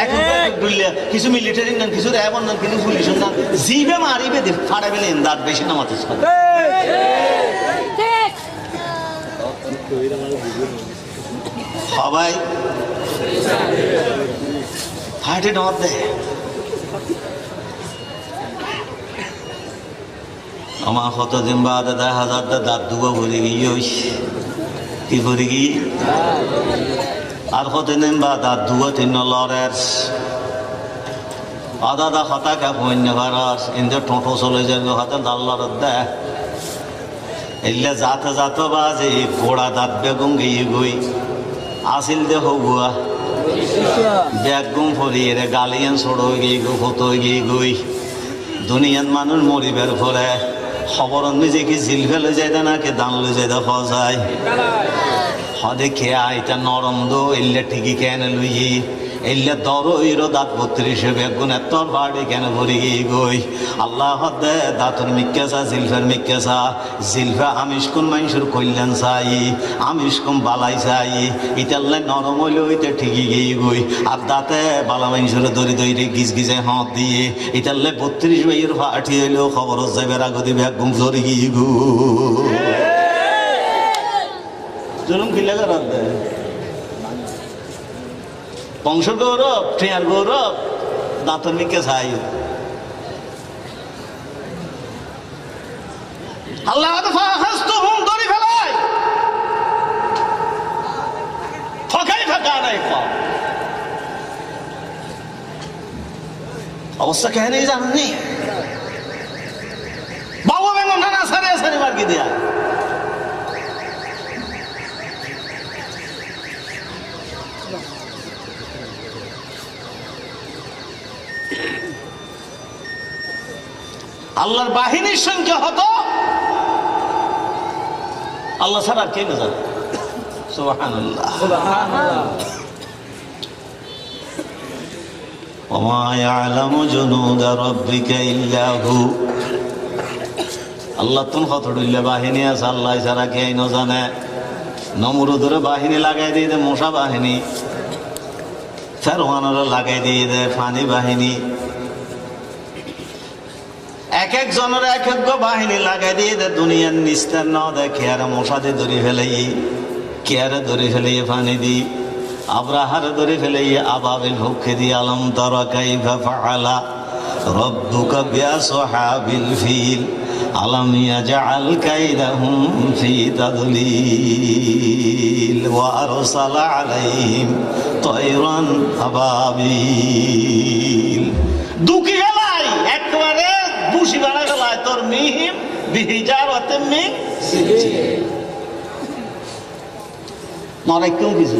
এক দুইলে কিছু মিলিটারি নান কিছু র্যাবন নান কিছু পুলিশ নান জিবে মারিবে দে ফাড়াবে না দাঁত বেশি না মাতিস সবাই ফাটে ডর দে আমার কতদিন বাদ 10,000 দাঁত দুবা ভরে গিয়ে কি ভরে গি আর কতদিন বা দাঁত দুবা 3 লরের আদা হতা কে পণ্য ভারস ইন্দে টোটো চলে যাবে হাতে দাল্লার দে এলে যাতে যাতে বাজে ঘোড়া দাঁত বেগুন গিয়ে গই আসিল দে হগুয়া বেগুন ফরিয়ে রে গালিয়ান সড়ো গিয়ে গো হতো গিয়ে গই দুনিয়ার মানুষ মরিবের পরে খবর নিজে কি জিল ফেলে যায় না কে দান লই যায় দেখা যায় হদে খেয়া এটা নরম দো এলে ঠিকই কেন লুই এলে দরইরো দাঁত 32 বেগুন তোর বাড়ি কেন ভরি গই আল্লাহ হদে দাঁতর মিক্কেসা জিলফের মিক্কেসা জিলফা আমিষ কোন মানুষের কল্যাণ চাই আমিষ কোন বালাই চাই ইতাল্লে নরম হইলে ওইটা ঠিকই গিয়ে গই আর দাঁতে বালা মানুষের দড়ি দড়ি গিজ গিজে হাত দিয়ে ইতাল্লে 32 ভাইয়ের ফাটি হইলেও খবর যাবে আগদি বেগুন ধরি গিয়ে গো জুলুম কি লাগা রাত দেয় বংশ গৌরব ট্রেয়ার গৌরব দাঁতর মিকে চাই আল্লাহ ধরি ফেলাই ফাঁকাই ফাঁকা নাই অবস্থা কে নেই জানেননি বাবু বেগম নানা সারে সারে মার্কি দেয়া আল্লাহর বাহিনীর সংখ্যা হতো আল্লাহ ছাড়া কে না জানে সুবহানাল্লাহ ওয়া ইয়ালামু জুনুদা রাব্বিকা ইল্লা হু আল্লাহ তুন কতগুলো বাহিনী আছে আল্লাহ ছাড়া কে না জানে নমরুদের বাহিনী লাগাই দিয়ে দেয় মশা বাহিনী ফেরওয়ানের লাগাই দিয়ে দেয় ফানি বাহিনী এক এক জনের এক এক বাহিনী লাগাই দিয়ে দেয় দুনিয়ার নিস্তার না দেখে আর মশাতে ধরে ফেলাই কেয়ারে ধরে ফেলে ফানি দি আব্রাহার ধরে ফেলে আবাবিল হুক্কে দি আলম তারা কাইফা ফাআলা রব্বুকা বিআসহাবিল ফিল আলাম ইয়াজআল কাইদাহুম ফি তাদলিল ওয়া আরসালা আলাইহিম তায়রান আবাবিল দুকি গেলাই একবারে বুশি বানা গেলাই তোর মিহিম বিহিজারাতে মিন সিজিল নরাই কেউ কিছু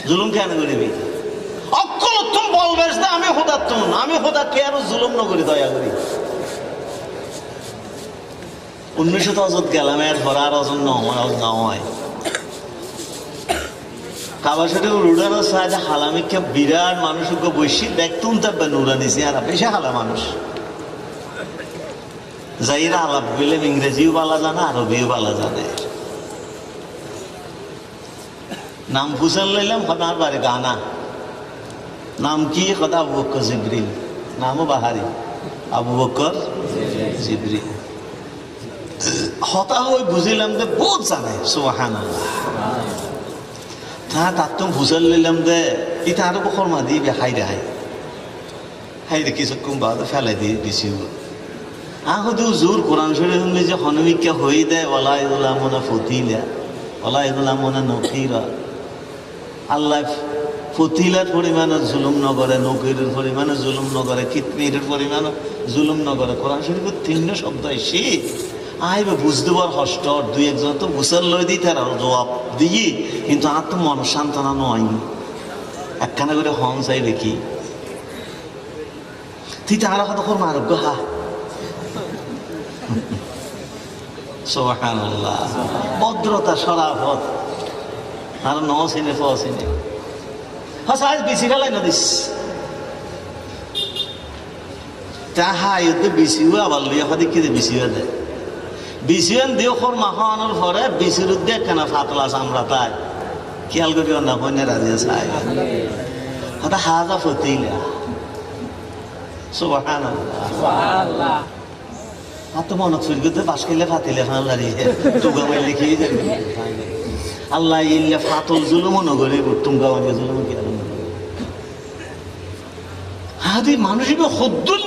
জুলুম কেন করিবি অক্কল উত্তম বলবেস না আমি হোদাত্তম আমি হোদা কে আর জুলুম নগরী দয়া করি 1900 গেলাম এর পর আর অজন নয় কাবা শরীফ রুডানো সাহায্যে হালামিকে বিরাট মানুষকে বসি দেখতুম তারপর নুরা নিছি আর বেশি হালা মানুষ যাইরা আলাপ বললে ইংরেজিও বলা জানে আরবিও বলা জানে নাম ফুসাল লাইলাম খদার বারে গানা নাম কি খদা আবু বকর জিবরিল নামও বাহারি আবু বকর জিবরিল হতা হয়ে বুঝিলাম যে বহুত জানে সুবহানাল্লাহ তার তুমি ফুসাল লাইলাম দে ইটা আরো বকর মা দিবে হাই রে কিছুক্ষণ বাদ ফেলাই দিয়ে দিছি আহদু জোর কোরআন শরীফ যে হনমিকা হয়ে দেয় ওলা ইদুল্লাহ মনে ফতিলা ওলা ইদুল্লাহ মনে নকিরা আল্লাহ ফতিলার পরিমাণে জুলুম নগরে নকিরের পরিমাণে জুলুম নগরে কিতমিরের পরিমাণে জুলুম নগরে কোরআন শরীফের 3 শব্দ এসে আইবে বুঝতে পার হষ্ট দুই একজন তো গুছাল লই দিই তার জবাব দিই কিন্তু আর তো মন সান্ত্বনা নয় একখানা করে হন চাইবে কি তুই তার কথা কর আরোগ্য হা সুবহানাল্লাহ। ভদ্রতা, শরাফত, আর ন চিনে ফ চিনে হসাই বেশি ফেলাই নদিস তাহা ইতে বেশিও আবার লইয়া ফাদি কি বেশিও দেয় বিসিয়ান দিও খর মাখানোর পরে বিসির উদ্দে কেন ফাতলা চামড়া তাই খেয়াল করি না কন্যা রাজিয়া চাই হতা হাজা ফতিলা সুবহানাল্লাহ। আর তো মনত ফির করতে পাশ খেলে ফাতিলে ফান লাড়িয়ে টুকা মাই লিখিয়ে যাবে আল্লাহ ইল্লা ফাতল জুলুম নগরে টুঙ্গা মাইলে জুলুম কি হাদি মানুষই হদ্দুল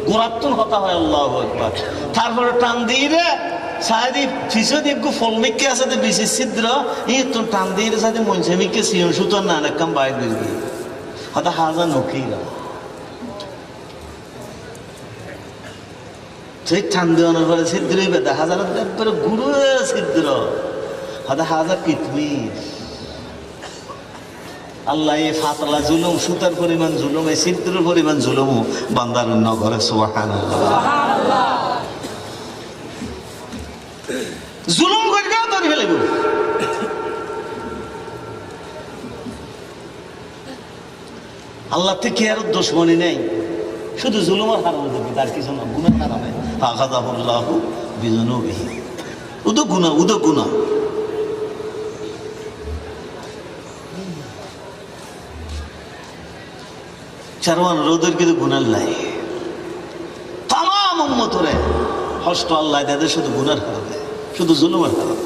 গোরাত্তন হতা হয় আল্লাহু আকবার। তারপরে টান দিয়ে রে সাহেদি ফিসে দেখো ফলমিককে আছে বেশি ছিদ্র এই তো টান দিয়ে রে সাথে মনসেমিককে সিয়ন সুতর না নাকাম বাইর দিবি হতা হাজা নকিরা সেই টান দেওয়ানোর পরে ছিদ্রই বেদা হাজার একবারে গুরু ছিদ্র হতা হাজা কিতমির আল্লাহ এই ফাতলা জুলুম সুতার পরিমাণ জুলুম এই ছিদ্রের পরিমাণ জুলুম বান্দার নগরে সুবহানাল্লাহ। জুলুম করিও ধরে ফেলিব আল্লাহ থেকে আর দুশমনি নেই শুধু জুলুমের কারণে দেখবি তার কিছু না গুনার কারণে ফাখাযাহুল্লাহু বিযুনুবিহি উদ গুনাহ চারওয়ান রোদের কিন্তু গুনার লাই তাম উম্মতরে হস্ত আল্লাহ তাদের শুধু গুনার কারণে শুধু জুলুমের কারণে।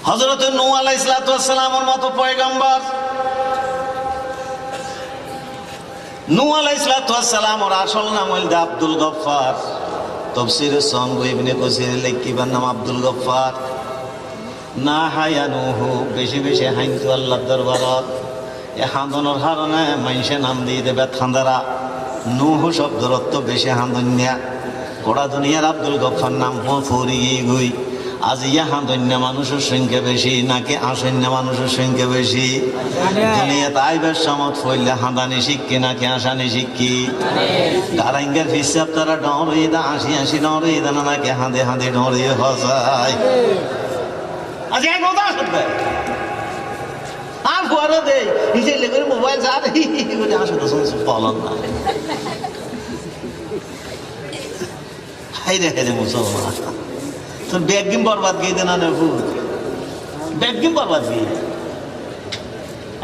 হযরত নূহ আলাইহিস সালামের মতো পয়গম্বর নূহ আলাইহিস সালাম ওর আসল নাম হইল আব্দুল গফফার তাফসীরে সঙ্গ ইবনে কাসির লিখিবার নাম আব্দুল গফফার না হায়া নূহ বেশি বেশি হাইন্তু আল্লাহর দরবারত এ হাঁদনের কারণে মানুষে নাম দিয়ে দেবে থান্দারা নূহ শব্দের অর্থ বেশি হাঁদন্যা গোড়া দুনিয়ার আব্দুল গফফার নাম ফুরিয়ে গই আজ ইয়া হাঁদন্যা মানুষের সংখ্যা বেশি নাকি আসন্য মানুষের সংখ্যা বেশি দুনিয়াতে আইবার সমত ফইলে হাঁদানি শিক্ষি নাকি আসানি শিক্ষি গারাঙ্গের হিসাব তারা ডরে দা আসি ডরে দানা নাকি হাঁদে হাঁদে ডরে হসায় আজ এক কথা শুনবে আর ফুয়ারও দেই নিজের লেগে মোবাইল যা বলে আসো তো শুনছি পালন না হাই রে মুসলমান তোর ব্যাগ গিম বরবাদ গিয়ে দেনা নে ফুল ব্যাগ গিম বরবাদ গিয়ে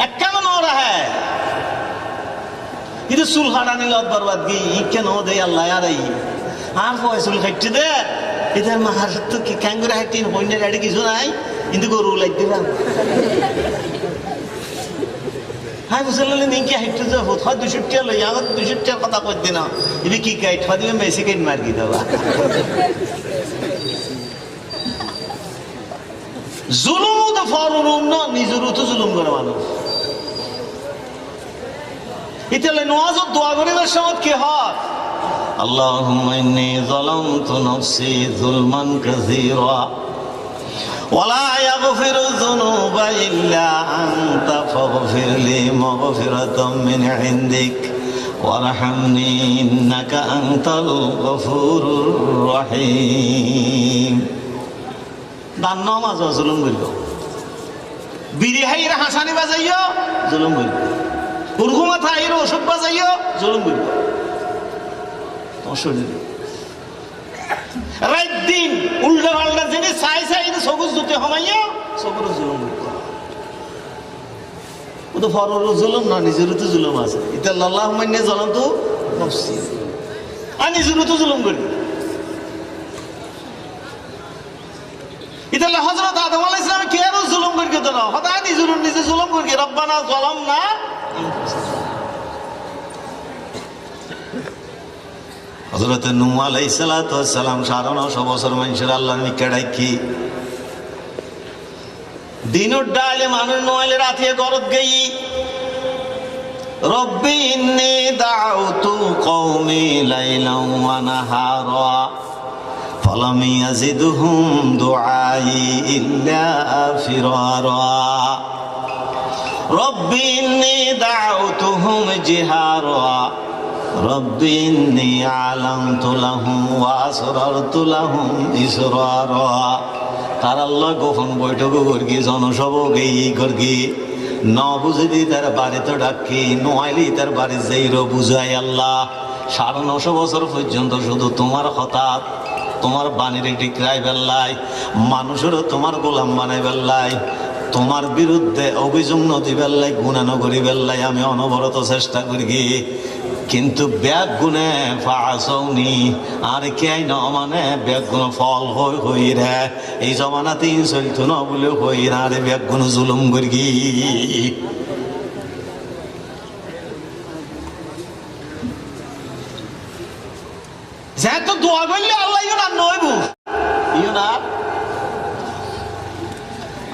এক কেমন हो रहा है इधर सुलहाड़ा नहीं लौट बर्बाद गई क्या नो दे अल्लाह यार ये हाँ वो सुल खट्टे दे इधर महाराष्ट्र तो कि कैंगरा है तीन होने रेडी की सुना है इधर को रूल एक दिला हाँ मुसलमान ने क्या हिट जो होता है दुष्टिया लो यहाँ तो दुष्टिया पता कुछ देना ये की क्या हिट वादी में मैसी के मार की दवा जुलूम तो फारूम ना निजुरु तो जुलूम करवानो इतने नवाज़ और दुआ करने का शब्द क्या है अल्लाहुम्मा इन्नी ज़लमतु नफ्सी ज़ुल्मन कसीरा वला यग़फिरु ज़ुनूबा इल्ला अंता फ़ग़फ़िर ली मग़फ़िरतम मिन इंदिक वरहमनी इन्नका अंतल गफ़ूरुर रहीम दान नमाज जुलूम करियो বিড়ি হাইরা হাসানি বাজাইও জুলুম করিও উরগুমা থাইরো ওষুধ বাজাইও জুলুম করিও তোমার শরীরে রাত দিন উল্টা পাল্টা জিনিস চাই চাই সবুজ জুতে হমাইও সবুজ জুলুম করিও ও তো ফরর জুলুম না নিজেরও তো জুলুম আছে এটা আল্লাহ মাইনে জলম তো নফসি আর নিজেরও তো জুলুম করি ইতাল্লাহ হযরত আদম আলাইহিস সালাম কে আর জুলুম করকে তো না হতা নিজে জুলুম করকে রব্বানা যালামনা হযরত নূহ আলাইহিস সালাম 950 বছর মানুষের আল্লাহর নিকট ডাকি দিনের ডালে মানুষ নইলে রাতে গরত গই রব্বি ইন্নী দাউতু কওমি লাইলান ওয়া নাহারা فلم يزدهم دعائي إلا فرارا رب إني دعوتهم جهارا রব্বি ইন্নী আ'লামতু লাহুম ওয়া আসরারতু লাহুম ইসরারা। তার আল্লাহ গোপন বৈঠক করগি, জনসভাকে ই করগি, ন বুঝিদি তার বাড়িতে ডাকি, নইলি তার বাড়ি যাইর বুঝাই। আল্লাহ 950 বছর পর্যন্ত শুধু তোমার হঠাৎ তোমার বাণীর টিকরাই বেল্লাই, মানুষেরও তোমার গোলাম বানাই বেল্লাই, তোমার বিরুদ্ধে অভিযোগ নদী বেল্লাই, গুণানগরী বেল্লাই আমি অনবরত চেষ্টা করি, কিন্তু ব্যাগ গুণে ফাঁসৌনি আর কে ন মানে ব্যাগ গুণ ফল হই রে। এই জমানাতে চলত ন বলে হই না রে, ব্যাগ গুণ জুলুম করি। যেহেতু দোয়া করলে আল্লাহ ইউ না নইব ইউ না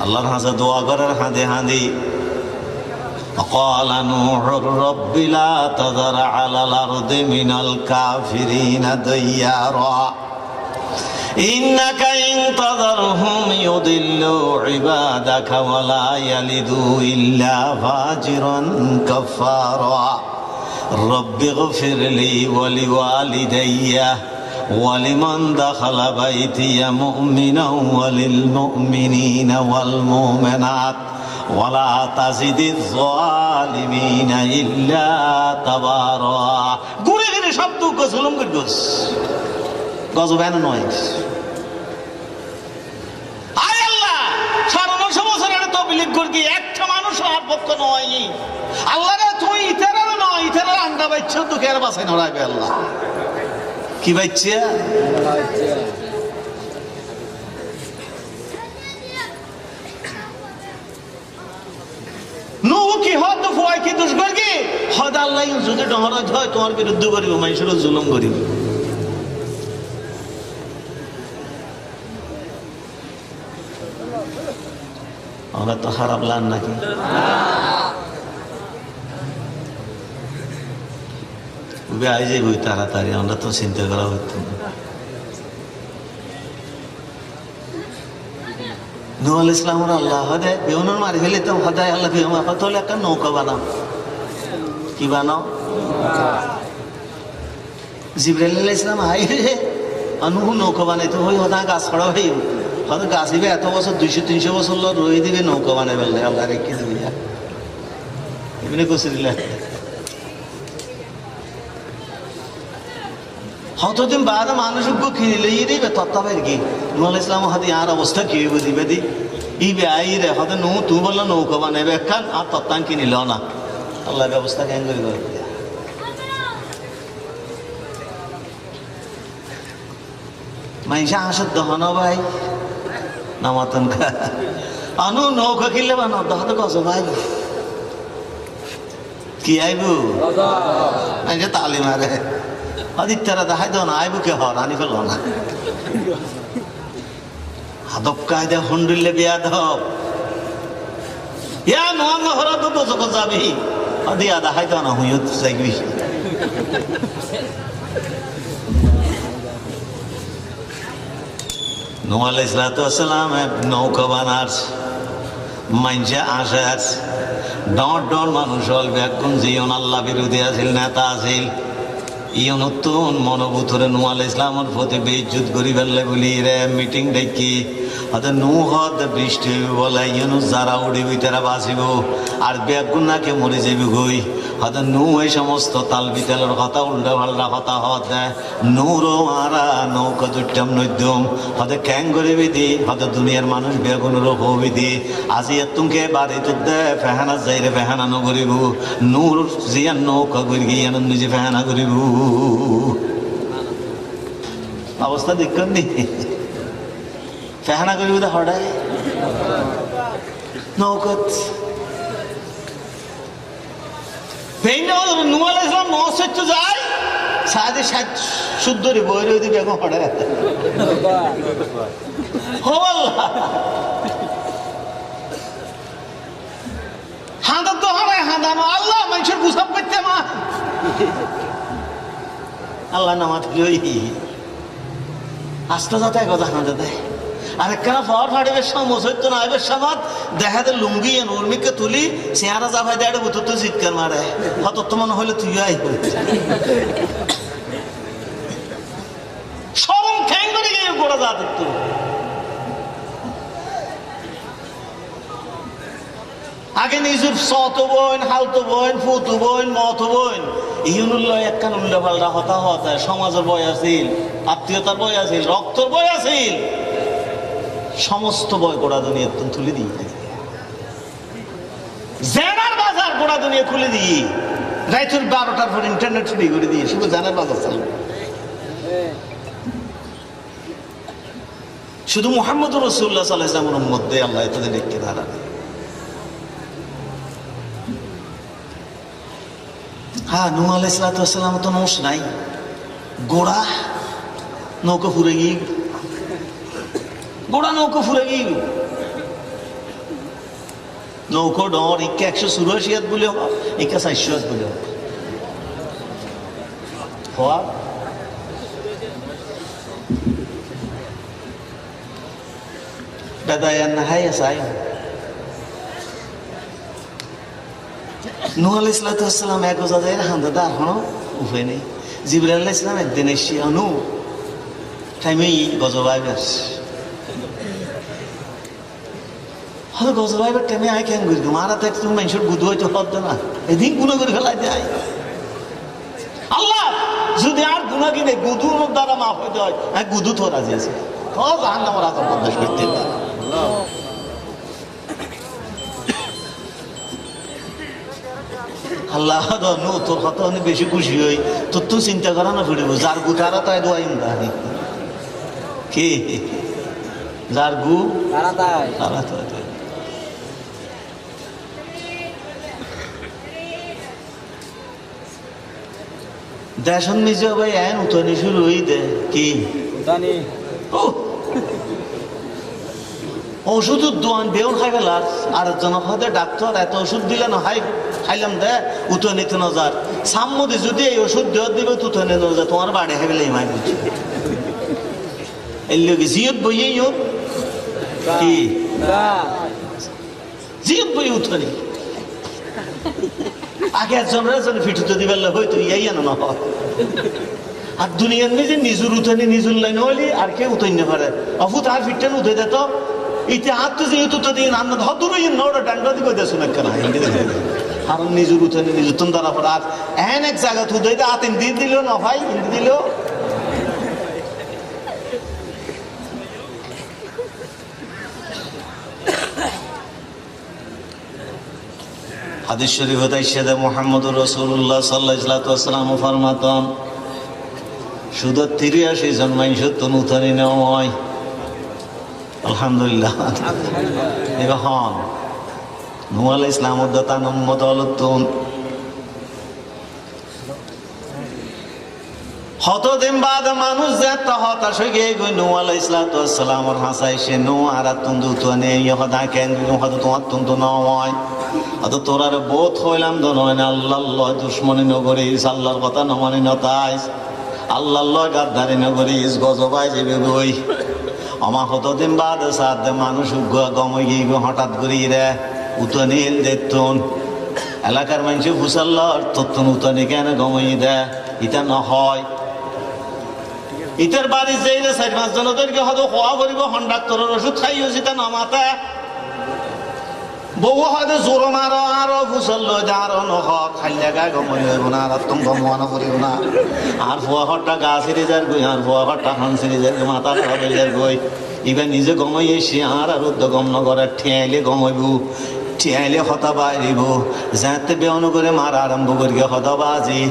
আল্লাহর হাতে দোয়া করার হাঁদে হাঁদি। وقال نوح رب لا تذر على الأرض من الكافرين ديارا إنك إن تذرهم يضلوا عبادك ولا يلدوا إلا فاجرا كفارا رب اغفر لي ولوالدي ولمن دخل بيتي مؤمنا وللمؤمنين والمؤمنات ولا تزد الظالمين إلا تبارا। ঘুরে ঘুরে সব দুঃখ জুলুম করগস গজব এনে নয়। আয় আল্লাহ 950 বছরের তবলিগ করগি, একটা মানুষ আর পক্ষ নয়। আল্লাহ রে তুই ইতারার নয়, ইতারার আন্ডা বাইচ্ছ দুঃখের বাসায় নড়াইবে। আল্লাহ কি বাইচ্ছে নুহু কি হদ ফুয়াই কি দোষ করগি হদ আল্লাহ যদি ডহরজ হয় তোমার বিরুদ্ধে করিব, মানুষের জুলুম করিব। আমরা তো খারাপ লান নাকি? আই যাই বই তাড়াতাড়ি, আমরা তো চিন্তা করা হইত না। নূহ আলাইহিস সালামের আল্লাহ হদায় বেউনের মারি ফেলে তো হদায় আল্লাহ বেউমা কত হলে একটা নৌকা বানাও। কি বানাও? জিবরাইল আলাইহিস সালাম আই রে নূহ নৌকা বানাইতে হই হদা গাছ খড়া হই হয়তো গাছ দিবে এত বছর 200-300 বছর রয়ে দিবে নৌকা বানাই ফেললে আল্লাহ রেখে দিবি এমনি কষে দিলে হতদিন বাদ মানুষ কিনিলে ই দিবে তত্ত্বাবের কি নূহ আলাইহিস সালাম হাতে আর অবস্থা কি হইব দিবে দি ই বে আই রে হতে নু তুই বললো নৌকা বানাইবে একখান আর তত্ত্বান কিনিল না। আল্লাহ ব্যবস্থা কেন করি করে মাইসা হাসত দহন ভাই নামাতন আনু নৌকা কিনলে বানো দহন কস ভাই কি আইব মাইসা তালি মারে আদিত্যরা দেখাই দাও না আইব কে হর আনি ফেল না হাদব কায়দা হুন্ডুল্লে বিয়া ধব ইয়া নোয়াঙ্গ হরা তো দোজক যাবি আদিয়া দেখাই দাও না হুইও যাইবি। নূহ আলাইহিস সালাম নৌকা বানার মাইনসা আসার ডর ডর মানুষ হল ব্যাকুন জীবন আল্লাহ বিরোধী আছিল নেতা আছিল ইয়ে নতুন মনোভূতরে নূহ আলাইহিস সালামের প্রতি বেইজ্জত করি ফেললে বলি রে মিটিং ডেকি হয়তো নূহ বৃষ্টি হইব বলে ইউনুস যারা উড়িবি তারা বাঁচিব আর ব্যাগুন নাকে মরে যাবি গই হয়তো নূহ এই সমস্ত তাল বিতালের কথা উল্টা পাল্টা কথা হতে নূরও মারা নৌকা দুটাম নদ্যম হয়তো ক্যাং করে বিধি হয়তো দুনিয়ার মানুষ বেগুনেরও হবিধি আজি তুমকে বাড়ি তো দে ফেহানা যাইরে ফেহানা নগরিব নূর জিয়ান নৌকা করি গিয়ান নিজে ফেহানা করিব অবস্থা দেখুন নি ফেহানা করিব তো হঠাৎ নৌকত নূহ আলাইহিস সালাম নসচ্য যায় সাদে শুদ্ধরি বইরে ওই দিকে এখন হঠাৎ হাঁদা তো হারায় হাঁদানো আল্লাহ মানুষের গুসাব করতে মা আল্লাহ নামাজ কি ওই আস্তে যাতে কথা হাঁদা দেয় আর একখানা ফর ফাড়িবে সমস হইতো না এবার সমাজ দেখা যায় লুঙ্গি এন উর্মিকে তুলি চেহারা জাফাই দেয় বুতো তো চিৎকার মারে হত তো মনে হইলে তুই আই সরম ঠ্যাং করে গিয়ে গোড়া যা দেখতো আগে নিজের সত বোন হালতো বোন ফুতু বোন মত বোন ইউনুল্লাহ একখান উল্টা পাল্টা হতা হতা সমাজের বই আছিল আত্মীয়তার বই আছিল রক্তর বই আছিল সমস্ত বই গোড়া দুনিয়া তুলে দিই জেনার বাজার গোড়া দুনিয়া খুলে দিই রাইতুর 12টার পর ইন্টারনেট ফ্রি করে দিয়ে শুধু জেনার বাজার চালবে শুধু মুহাম্মদুর রাসূলুল্লাহ সাল্লাল্লাহু আলাইহি ওয়াসাল্লামের মধ্যে আল্লাহ তাদের ডেকে দাঁড়ান হ্যাঁ নূহ আলাইহিস সালাম তো নৌস নাই গোড়া নৌকা ফুরে গিয়ে গোড়া নৌকা ফুরে গিয়ে নৌকো ডর ইকে 184 হাত বলে ইকে 400 হাত বলে হওয়া দাদায়ান না হাই আসাই নূহ আলাইহিস সালাম এক গজাদের হান্দা হনো উফে নেই জিবরাইল আলাইহিস সালাম একদিন এসে আনু টাইমেই গজবাইবার হয়তো গজবাইবার টাইমে আয় কেন গুজবো মারা তো একটু মানুষের গুদু হয়তো হত না এদিন গুণা করে ফেলাই দেয় আল্লাহ যদি আর গুণা কিনে গুদুর দ্বারা মাফ হইতে হয় গুদু তো রাজি আছে জাহান্নামের আযাব বরদাশত করতে পারে আল্লাহ নু তোর কথা অনেক বেশি খুশি হই তোর তো চিন্তা করা না ফিরব যার গু তারা তাই দোয়াইম দানি কে যার গু তারা তাই দেশন মিজে ভাই এন উঠানি শুরু হই দে কি ওষুধ দোয়ান বেউন খাই ফেলার আর জনপদে ডাক্তার এত ওষুধ দিলে না হাই খাইলাম দে উঠে নিতে নজার সাম্মদি যদি এই ওষুধ দেওয়ার দিবে তুতে নিতে নজার তোমার বাড়ি খাই ফেলে মাই বুঝি এই লোক জিয়ত বইয়েই হোক কি জিয়ত বই উঠে আগে একজন ফিটুতে দিবার হয়তো ইয়াই না হয় আর দুনিয়ার নিজে নিজুর উঠানি নিজুর লাইন হইলি আর কে উঠাইতে পারে অফু তার ফিটটা উঠে দিত ইতে হাত তো যেহেতু তো দিন আন্না ধর নটা ডান্ডা দিকে দেশুন একখানা হিন্দি দেখে কারণ নিজুর উঠানি নিজুর তুন দ্বারা পরে আর এন এক জায়গা তুই হাত হিন্দি দিল না ভাই হিন্দি দিল হাদিস শরীফে তাইশাদে মুহাম্মদুর রাসূলুল্লাহ সাল্লাল্লাহু আলাইহি ওয়াসাল্লাম ফরমাতন শুধু 83 জন মানুষ তো উঠানি নেওয়া হয় আলহামদুলিল্লাহ এবার হন নূহ আলাইহিস সালাম উদ্দাতান উম্মত আলতুন হতদিন বাদ মানুষ যেত হতাশ হয়ে গিয়ে গই নূহ আলাইহিস সালামের হাসাইছে নূহ আর তুন্দু তো নেই হদা কেন হদ তোমার তুন্দু নয় অত তোরার বোধ হইলাম তো নয় না আল্লাহ দুশ্মনী নগরীস আল্লাহর কথা নমানি নতাইস আল্লাহ গাদ্দারি নগরীস গজবাই যাবে বই আমার হতদিন বাদ সাত মানুষ গমই গিয়ে হঠাৎ করি রে উতনিল দেখতুন এলাকার মানুষ ফুসাল্লার তত্তুন উতনি কেন গমই দে ইটা নহয় ইটার বাড়ি যেই রে 4-5 জনদেরকে হয়তো খোয়া করিব হন ডাক্তারের ওষুধ খাইও সেটা নমাতে বউ হয়তো জোর মারো আরো ফুসল আরো নখ খাইলে গায়ে গমই হইব না আর তুমি গমানো করিব না আর ফুয়া ঘরটা গা ছিঁড়ে যার গই আর ফুয়া ঘরটা হান ছিঁড়ে যার মাথা খারাপ হয়ে যার গই এবার নিজে গমাই এসে আর গম নগরে ঠেয়াইলে গমাইব ঠেয়াইলে হতা বাইরিব যাতে বেয়ন করে মারা আরম্ভ করি হতা বাজি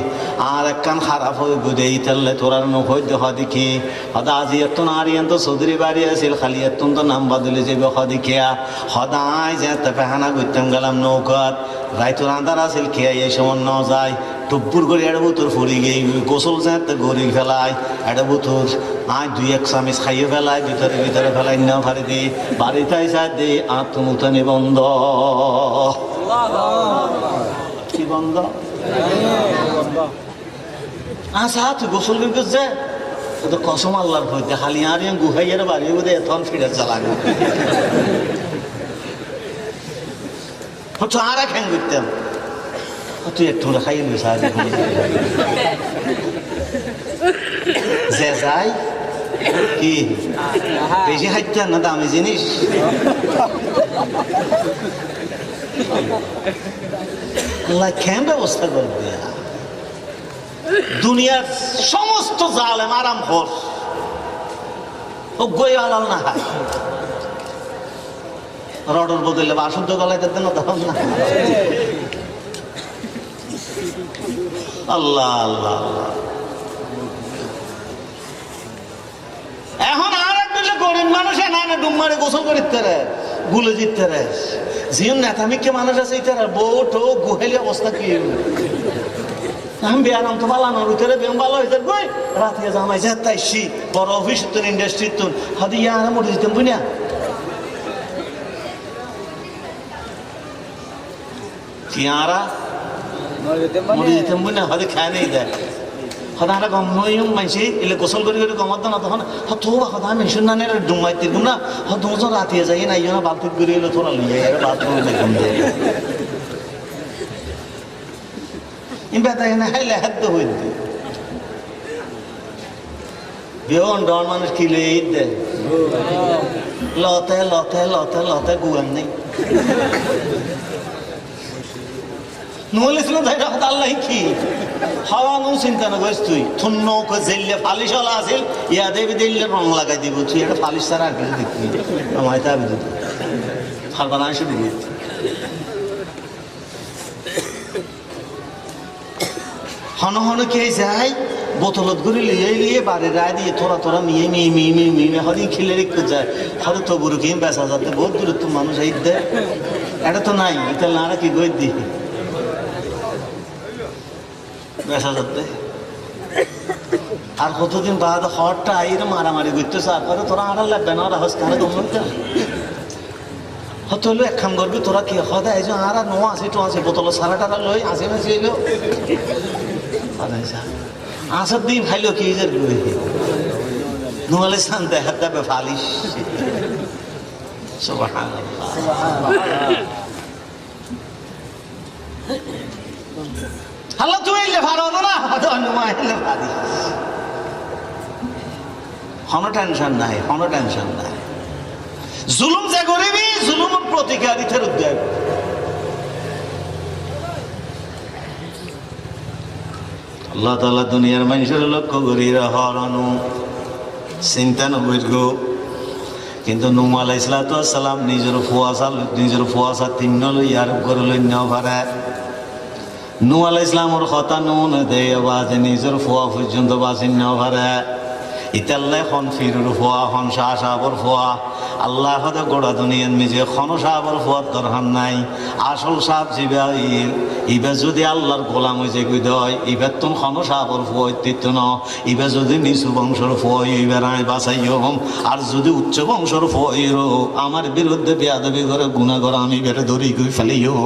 আর একখান খারাপ হয়ে গুদে ইতালে তোরার নখই দেখ দেখি হদা আজি এত আর এত চৌধুরী বাড়ি আছিল খালি এত তো নাম বাদলে যাবে দেখিয়া সদায় যাতে পেহানা করতাম গেলাম নৌকাত রাইতর আন্ধার আছিল খেয়াই এই সময় ন যায় টুপুর করে একটা বুতুর ফুরি গিয়ে গোসল যাতে গড়ি ফেলায় একটা বুতুর আয় 2-1 চামিচ খাইয়ে ফেলায় ভিতরে ফেলাই না ফারি দি বাড়িতে আইসা দি আত্মনুতানি বন্ধ কি বন্ধ আচ্ছা তুই গোসল করছে তো কসম আল্লাহর হইতে হালিয়ার গুহাইয়ের বাড়ি বোধ এখন ফিরে চালাবে হচ্ছে আর খ্যাং করতাম তুই একটু খাইয়ে নিস যে যাই কি বেশি খাইতে না দামি জিনিস আল্লাহ কেন ব্যবস্থা করবে দুনিয়ার সমস্ত জালেম আরাম খোর ও গই হালাল না খায় রডর বদলে বাসুদ্ধ গলাইতে দেন তখন না আল্লাহ আল্লাহ এখন আর এক বেশি গরিব মানুষ না ডুমারে গোসল করিতে রে গুলে জিততে রে জিন নেতামিকে মানুষ আছে ইতার বোট ও গুহেলি অবস্থা কি আমি বেয়ারাম তো বালানোর ভিতরে বেম ভালো হইতে কই রাতে জামাই যাইতাইছি বড় অফিস তো ইন্ডাস্ট্রি তো হাদি ইয়ারা মরে যেতাম বুঝনা কি আরা মরে যেতাম বুঝনা হাদি খায় নেই দেয় হদানা গম নয়ম মাইছি এলে গোসল করে করে গমত না তখন তো হদা মেশিন না নে ডুমাইতে গুনা হদজন রাতে যাই না ইয়না বালতি করে এলো তোরা লিয়ে আর বাথরুম দেখুন দে ইমবাতা না হাইলে হাত হইতে বিয়ন ডন মানুষ কিলে দে লতে লতে লতে লতে গুয়ান নেই নলেছিল তাই রাখত আল্লাহ কি হাওয়া নু চিন্তা না করিস তুই থুন্ন জেললে ফালিশ হলা আছিল ইয়া দেবী দিল্লে রং লাগাই দিব তুই একটা ফালিশ ছাড়া আর কিছু দেখবি আমায় তা আমি দিতে ফালবা না এসে দিবি হন হন কে যায় বোতলত করে লিয়ে লিয়ে বাড়ির রায় দিয়ে তোরা তোরা মিয়ে মিয়ে মিয়ে মিয়ে মিয়ে হরি খেলে রেখে যায় হরে তো বুড়ো কি বেসা যাতে বহুত দূরত্ব মানুষ এই দেয় এটা তো নাই এটা না কি গই দি বেসা যাতে আর কতদিন বাদ হরটা আইরে মারামারি করতেছে তারপরে তোরা আর লাগবে না রাহস কানে দমন হতো হলো এক খাম করবি তোরা কি হদা এই যে আর নো আছে তো আছে বোতল সারা টারা লই আসে না ছিল আসর দিন ভাইলো কি যে নোয়ালে শান্তে হাত দেবে ফালিশ সুবহানাল্লাহ হাল্লা তুই এলে ভালো না হতো নোয়ালে ফালিশ কোনো টেনশন নাই কোনো টেনশন নাই জুলুম যে করিবি জুলুমের প্রতিকার ইথার উদ্যোগ আল্লাহ তাআলা দুনিয়ার মানুষের লক্ষ্য করি হরানো চিন্তা নবৈর্য কিন্তু নূহ আলাইহিস সালাম নিজের ফুয়াশা তিন্ন লই আর করে লই ন পারে নূহ আলাইহিস সালামর কথা নুন দেয় বাজে নিজের ফুয়া পর্যন্ত বাঁচি ন পারে ইতাল্লাই খন ফিরুর ফুয়া খন শাহ সাহাবর ফুয়া আল্লাহ হতে গোড়া দুনিয়ার নিজে খন সাহাবর ফুয়ার দরকার নাই আসল সাহাব জিবা ইবা যদি আল্লাহর গোলাম হয়েছে গুদয় ইবার তুন খন সাহাবর ফুয়া ঐতিহ্য ন ইবা যদি নিচু বংশর ফুয়াই ইবার আয় বাঁচাইও হম আর যদি উচ্চ বংশর ফুয়াইরো আমার বিরুদ্ধে বেয়াদবি করে গুণা করে আমি বেড়ে ধরি গই ফেলিও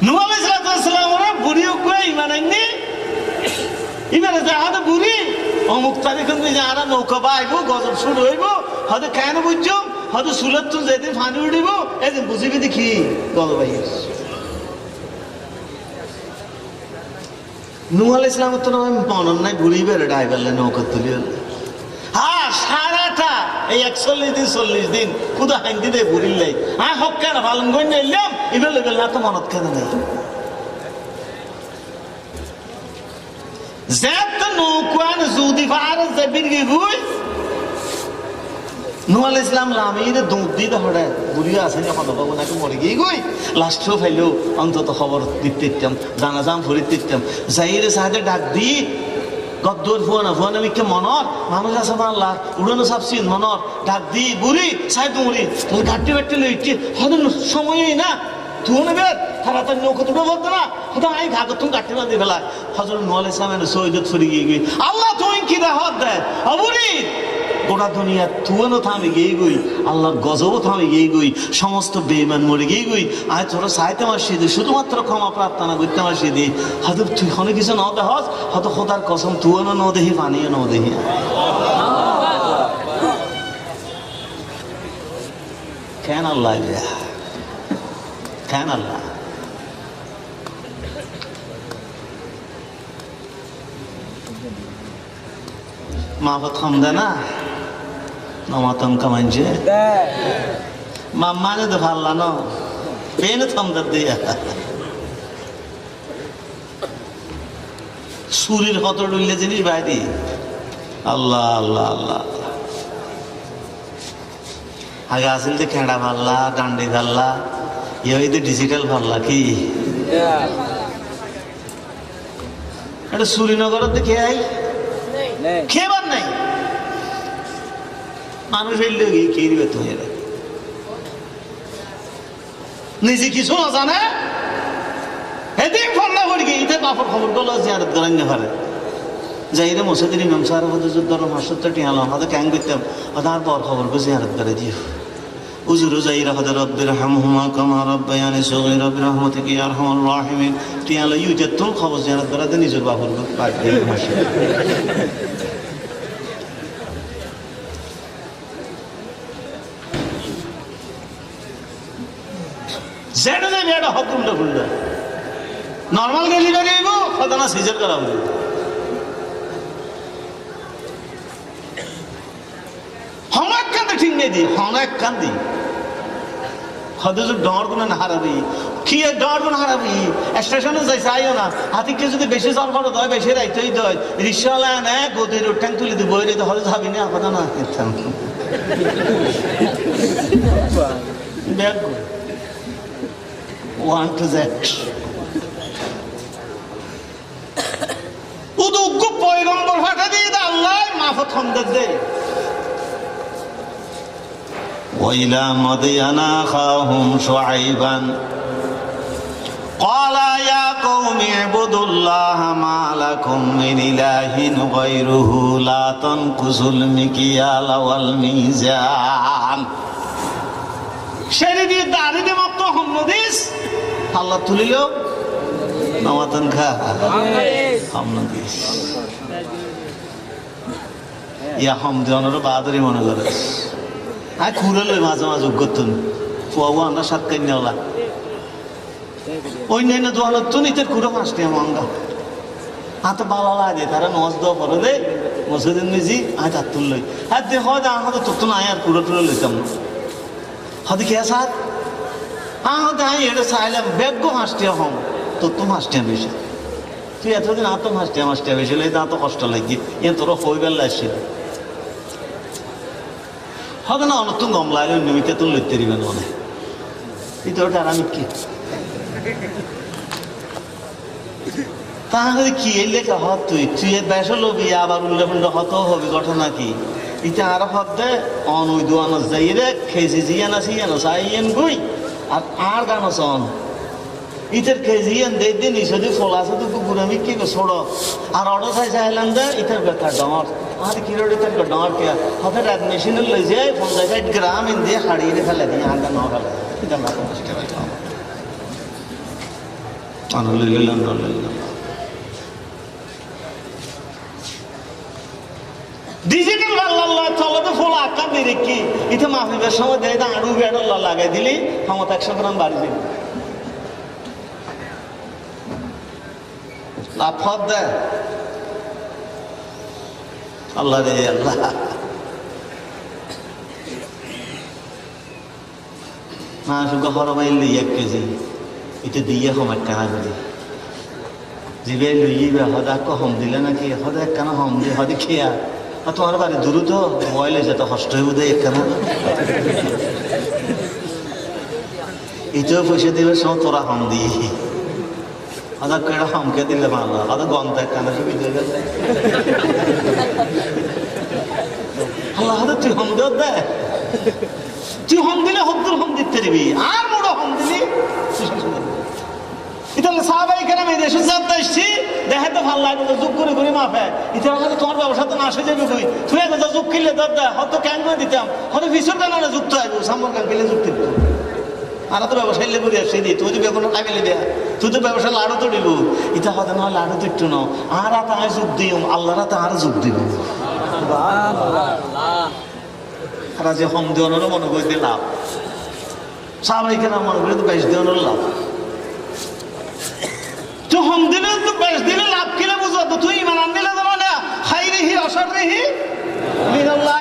নূহ আলাইহিস সালাম ওরা বুড়িও কই মানাইনি এবারে যাহাতে বুড়ি অমুক তারিখ যাহারা নৌকা বাইব গজব শুরু হইব হয়তো কেন বুঝছো হয়তো সুলের তো যেদিন ফানি উঠিব এদিন বুঝিবি দেখি গজব আইস নূহ আলাইহিস সালাম তো মনন নাই বুড়ি বেড়ে ডাইবারলে নৌকা তুলি হলে হ্যাঁ সারাটা এই 41 দিন 40 দিন খুদা হাইন্দি দেয় বুড়ির লাই হ্যাঁ হক কেন পালন করে নিলাম এবার লেবেল না তো মনত কেন নেই زاد نوكوان زودي فارس زبير گوي নূহ আলাইহিস সালাম লামির দুধ দিতে হড়ে বুড়ি আছে না কত বাবু নাকি মরে গিয়ে গই লাস্টও ফাইলো অন্তত খবর দিতেম জানাজাম ফুরি দিতেম যাইরে সাথে ডাক দি গদ্দর ফুয়ানা মিকে মনর মানুষ আছে আল্লাহ উড়ানো সাবসিন মনর ডাক দি বুড়ি সাইদ মুড়ি গাড়ি বাড়ি লইটি হদ সময়ই না তুই নেবে তাড়াতাড়ি নৌকা তুলে বলতো না হয়তো আমি ভাগত তুমি কাটতে বাঁধি ফেলায় হজরত নূহ আলাইহিস সালামের সৈয়দ ফুরি গিয়ে গিয়ে আল্লাহ তুই কি দেয় হদ দেয় অবুরি গোটা দুনিয়া তুয়ানো থামি গিয়ে গই, আল্লাহর গজবও থামি গিয়ে গই, সমস্ত বেঈমান মরে গিয়ে গই। আয় তোরা চাইতে মাসি দি, শুধুমাত্র ক্ষমা প্রার্থনা করতে মাসি দি। হয়তো তুই অনেক কিছু ন দেহস, হয়তো খোদার কসম তুয়ানো ন দেখি, পানিও ন দেখি। কেন আল্লাহ, কেন আল্লাহ? মা বাপ খাম দেয় না, নমাতম কামাইছে মাম্মানে তো ভাল্লা ন পেনে থামদার দিয়া সুরির কত ডুললে জিনিস বাইরে। আল্লাহ আল্লাহ আল্লাহ। আগে আসিল তো খেঁড়া ভাল্লা, ডান্ডি ভাল্লা, ইয়ে তো ডিজিটাল ভাল্লা কি এটা সুরিনগরের দেখে আই খেবার নাই মানুষ এলে কে দিবে তুমি? এরা নিজে কিছু না জানে, এদিন ফন্ডা করি কি ইতে বাপর খবর করলো জিয়ারত করেন না পারে যাই রে মসজিদের ইমাম সাহেব হতে যুদ্ধর মাসুরটা টিয়ালাম হয়তো ক্যাং করতাম তার পর খবর করে জিয়ারত করে দিও উজুরু যাইরা হতে রব্বির হামহুমা কামা রব্বায়ানি সগীরা বিরহমাতিকা ইয়া আরহামার রাহিমিন টিয়ালা ইউতে তুল খবর জিয়ারত করে দে নিজের বাপর পাক দিয়ে মাসে যেটা দেবে এটা হকুমটা খুলবে নর্মাল ডেলিভারি হইব হয়তো না সিজার করা হবে অনেক কান্দে ঠিক নেই দি অনেক কান্দি হয়তো ডর গুলো না হারাবি কি ডর গুলো হারাবি স্টেশনে যাই চাইও না হাতিকে যদি বেশি জল করো দয় বেশি রাইতেই দয় রিক্সাওয়ালা না গদির ট্যাঙ্ক তুলে দিব বই রেতে হয়তো যাবি না কথা না ব্যাগ ওয়ান টু জেড উদুগ্য পয়গম্বর ফাটা দিয়ে আল্লাহ মাফত খন্দর দে وإلى مدين أخاهم شعيبا قال يا قوم اعبدوا الله ما لكم من إله غيره لا تنقصوا المكيال والميزان شريدي داري مقت حمديس الله তুলিলো নামাতন খা হামদিস ইয়া হামদানের বাদরি মনে করে আয় খুঁড়ে লই মাঝে মাঝে গতন ফুয়াবো আমরা সাত কান্যাওয়ালা অন্যান্য দোয়ানত তো নিতে খুঁড়ে মাসটি মঙ্গা হাতে বালা লাগে তারা নজ দেওয়া পরে দে মসজিদের নিজি আয় তার তুল লই আর দেখ আমাদের তোর তো নাই আর খুঁড়ে টুড়ে লইতাম না হয়তো কে সার হতে আমি এটা চাইলাম বেগ্য হাসটিয়া হম তোর তো হাসটিয়া বেশি তুই এতদিন আতো হাসটিয়া বেশি লই তা তো কষ্ট লাগি এ তোর হইবার লাগছিল হবে না অনেক গম লাগে নিমিতে তো লইতে দিবেন মনে এই তো ওটা আমি কি তাহলে কি এই লেখা হত তুই তুই বেশ লবি আবার উল্লেখ হত হবি ঘটনা কি ইটা আর হতে অনুই দোয়ানো যাই রে খেয়েছি জিয়ান আছি জানো চাইয়েন গই আর গান সন ইটার খেজিয়ান দেখ দিন ইসদি ফল আছে তো কুকুর আমি কি ছোড়ো আর অটো চাই চাইলাম দে ইটার বেকার ডর আর কি রোড ইটার ডর কে হতে রাত মেশিনে লই যায় 50 গ্রাম ইন দিয়ে হাড়িয়ে ফেলে দিয়ে আন্দা ন ফেলে এটা না তো কষ্ট হয় আনলিল্লাহ ডিজিটাল আল্লাহ চলতে ফল আকার দিয়ে রেখি ইতে মাহফিলের সময় দেয় আড়ু বেড় আল্লাহ লাগাই দিলি ক্ষমতা 100 গ্রাম বাড়ি দিবি লাফত দেয় আল্লাহ রে আল্লাহ না সুগা হরমাইলি 1 কেজি এটা দিয়ে হম একখানা করে জিবে লইবে হদা কম দিলে নাকি হদা একখানা হম দিয়ে হদে খেয়া তোমার বাড়ি দূর তো ময়লে যেত কষ্ট হইব দেয় একখানা এটাও পয়সা দিবে সময় তোরা হম দিয়ে হদা কেড়া হমকে দিলে ভালো হদা গন্তা একখানা সুবিধা হয়ে গেছে আল্লাহ হদা তুই হম দেও দে তুই হম দিলে 70 হম দিতে দিবি আর মোড়ো হম দিলি ইতালে সাহাবাই কেরাম এই দেশে যাত্রা আসছি দেখাতে ভাল লাগবে যোগ করে করে মাফে ইতা আমাদের তোমার ব্যবসা তো না আসে যাবে কই তুই একটা যোগ কিনলে দাদা হয়তো ক্যান করে দিতাম হয়তো বিশ্বর কেন যুক্ত আসবো সাম্বর ক্যান কিনলে যুক্ত দিত আর তো ব্যবসায়ী লেবুরি আসছে দি তুই তো বেগুন খাইবে লিবে তুই তো ব্যবসা লাড়ু তো দিব ইতা হয়তো না লাড়ু তো একটু নাও আর তাই যোগ দিও আল্লাহরা তো আর যোগ দিব আর যে হম দেওয়ানোরও মনে করে দিয়ে লাভ সাহাবাই কেরাম মনে করে তো বেশ দেওয়ানোর লাভ তো হম দিলে তো বেশ দিলে লাভ কিনা বুঝবো তুই ইমান আন দিলে তো মানে হাই রেহি অসার রেহি মিনাল্লাহ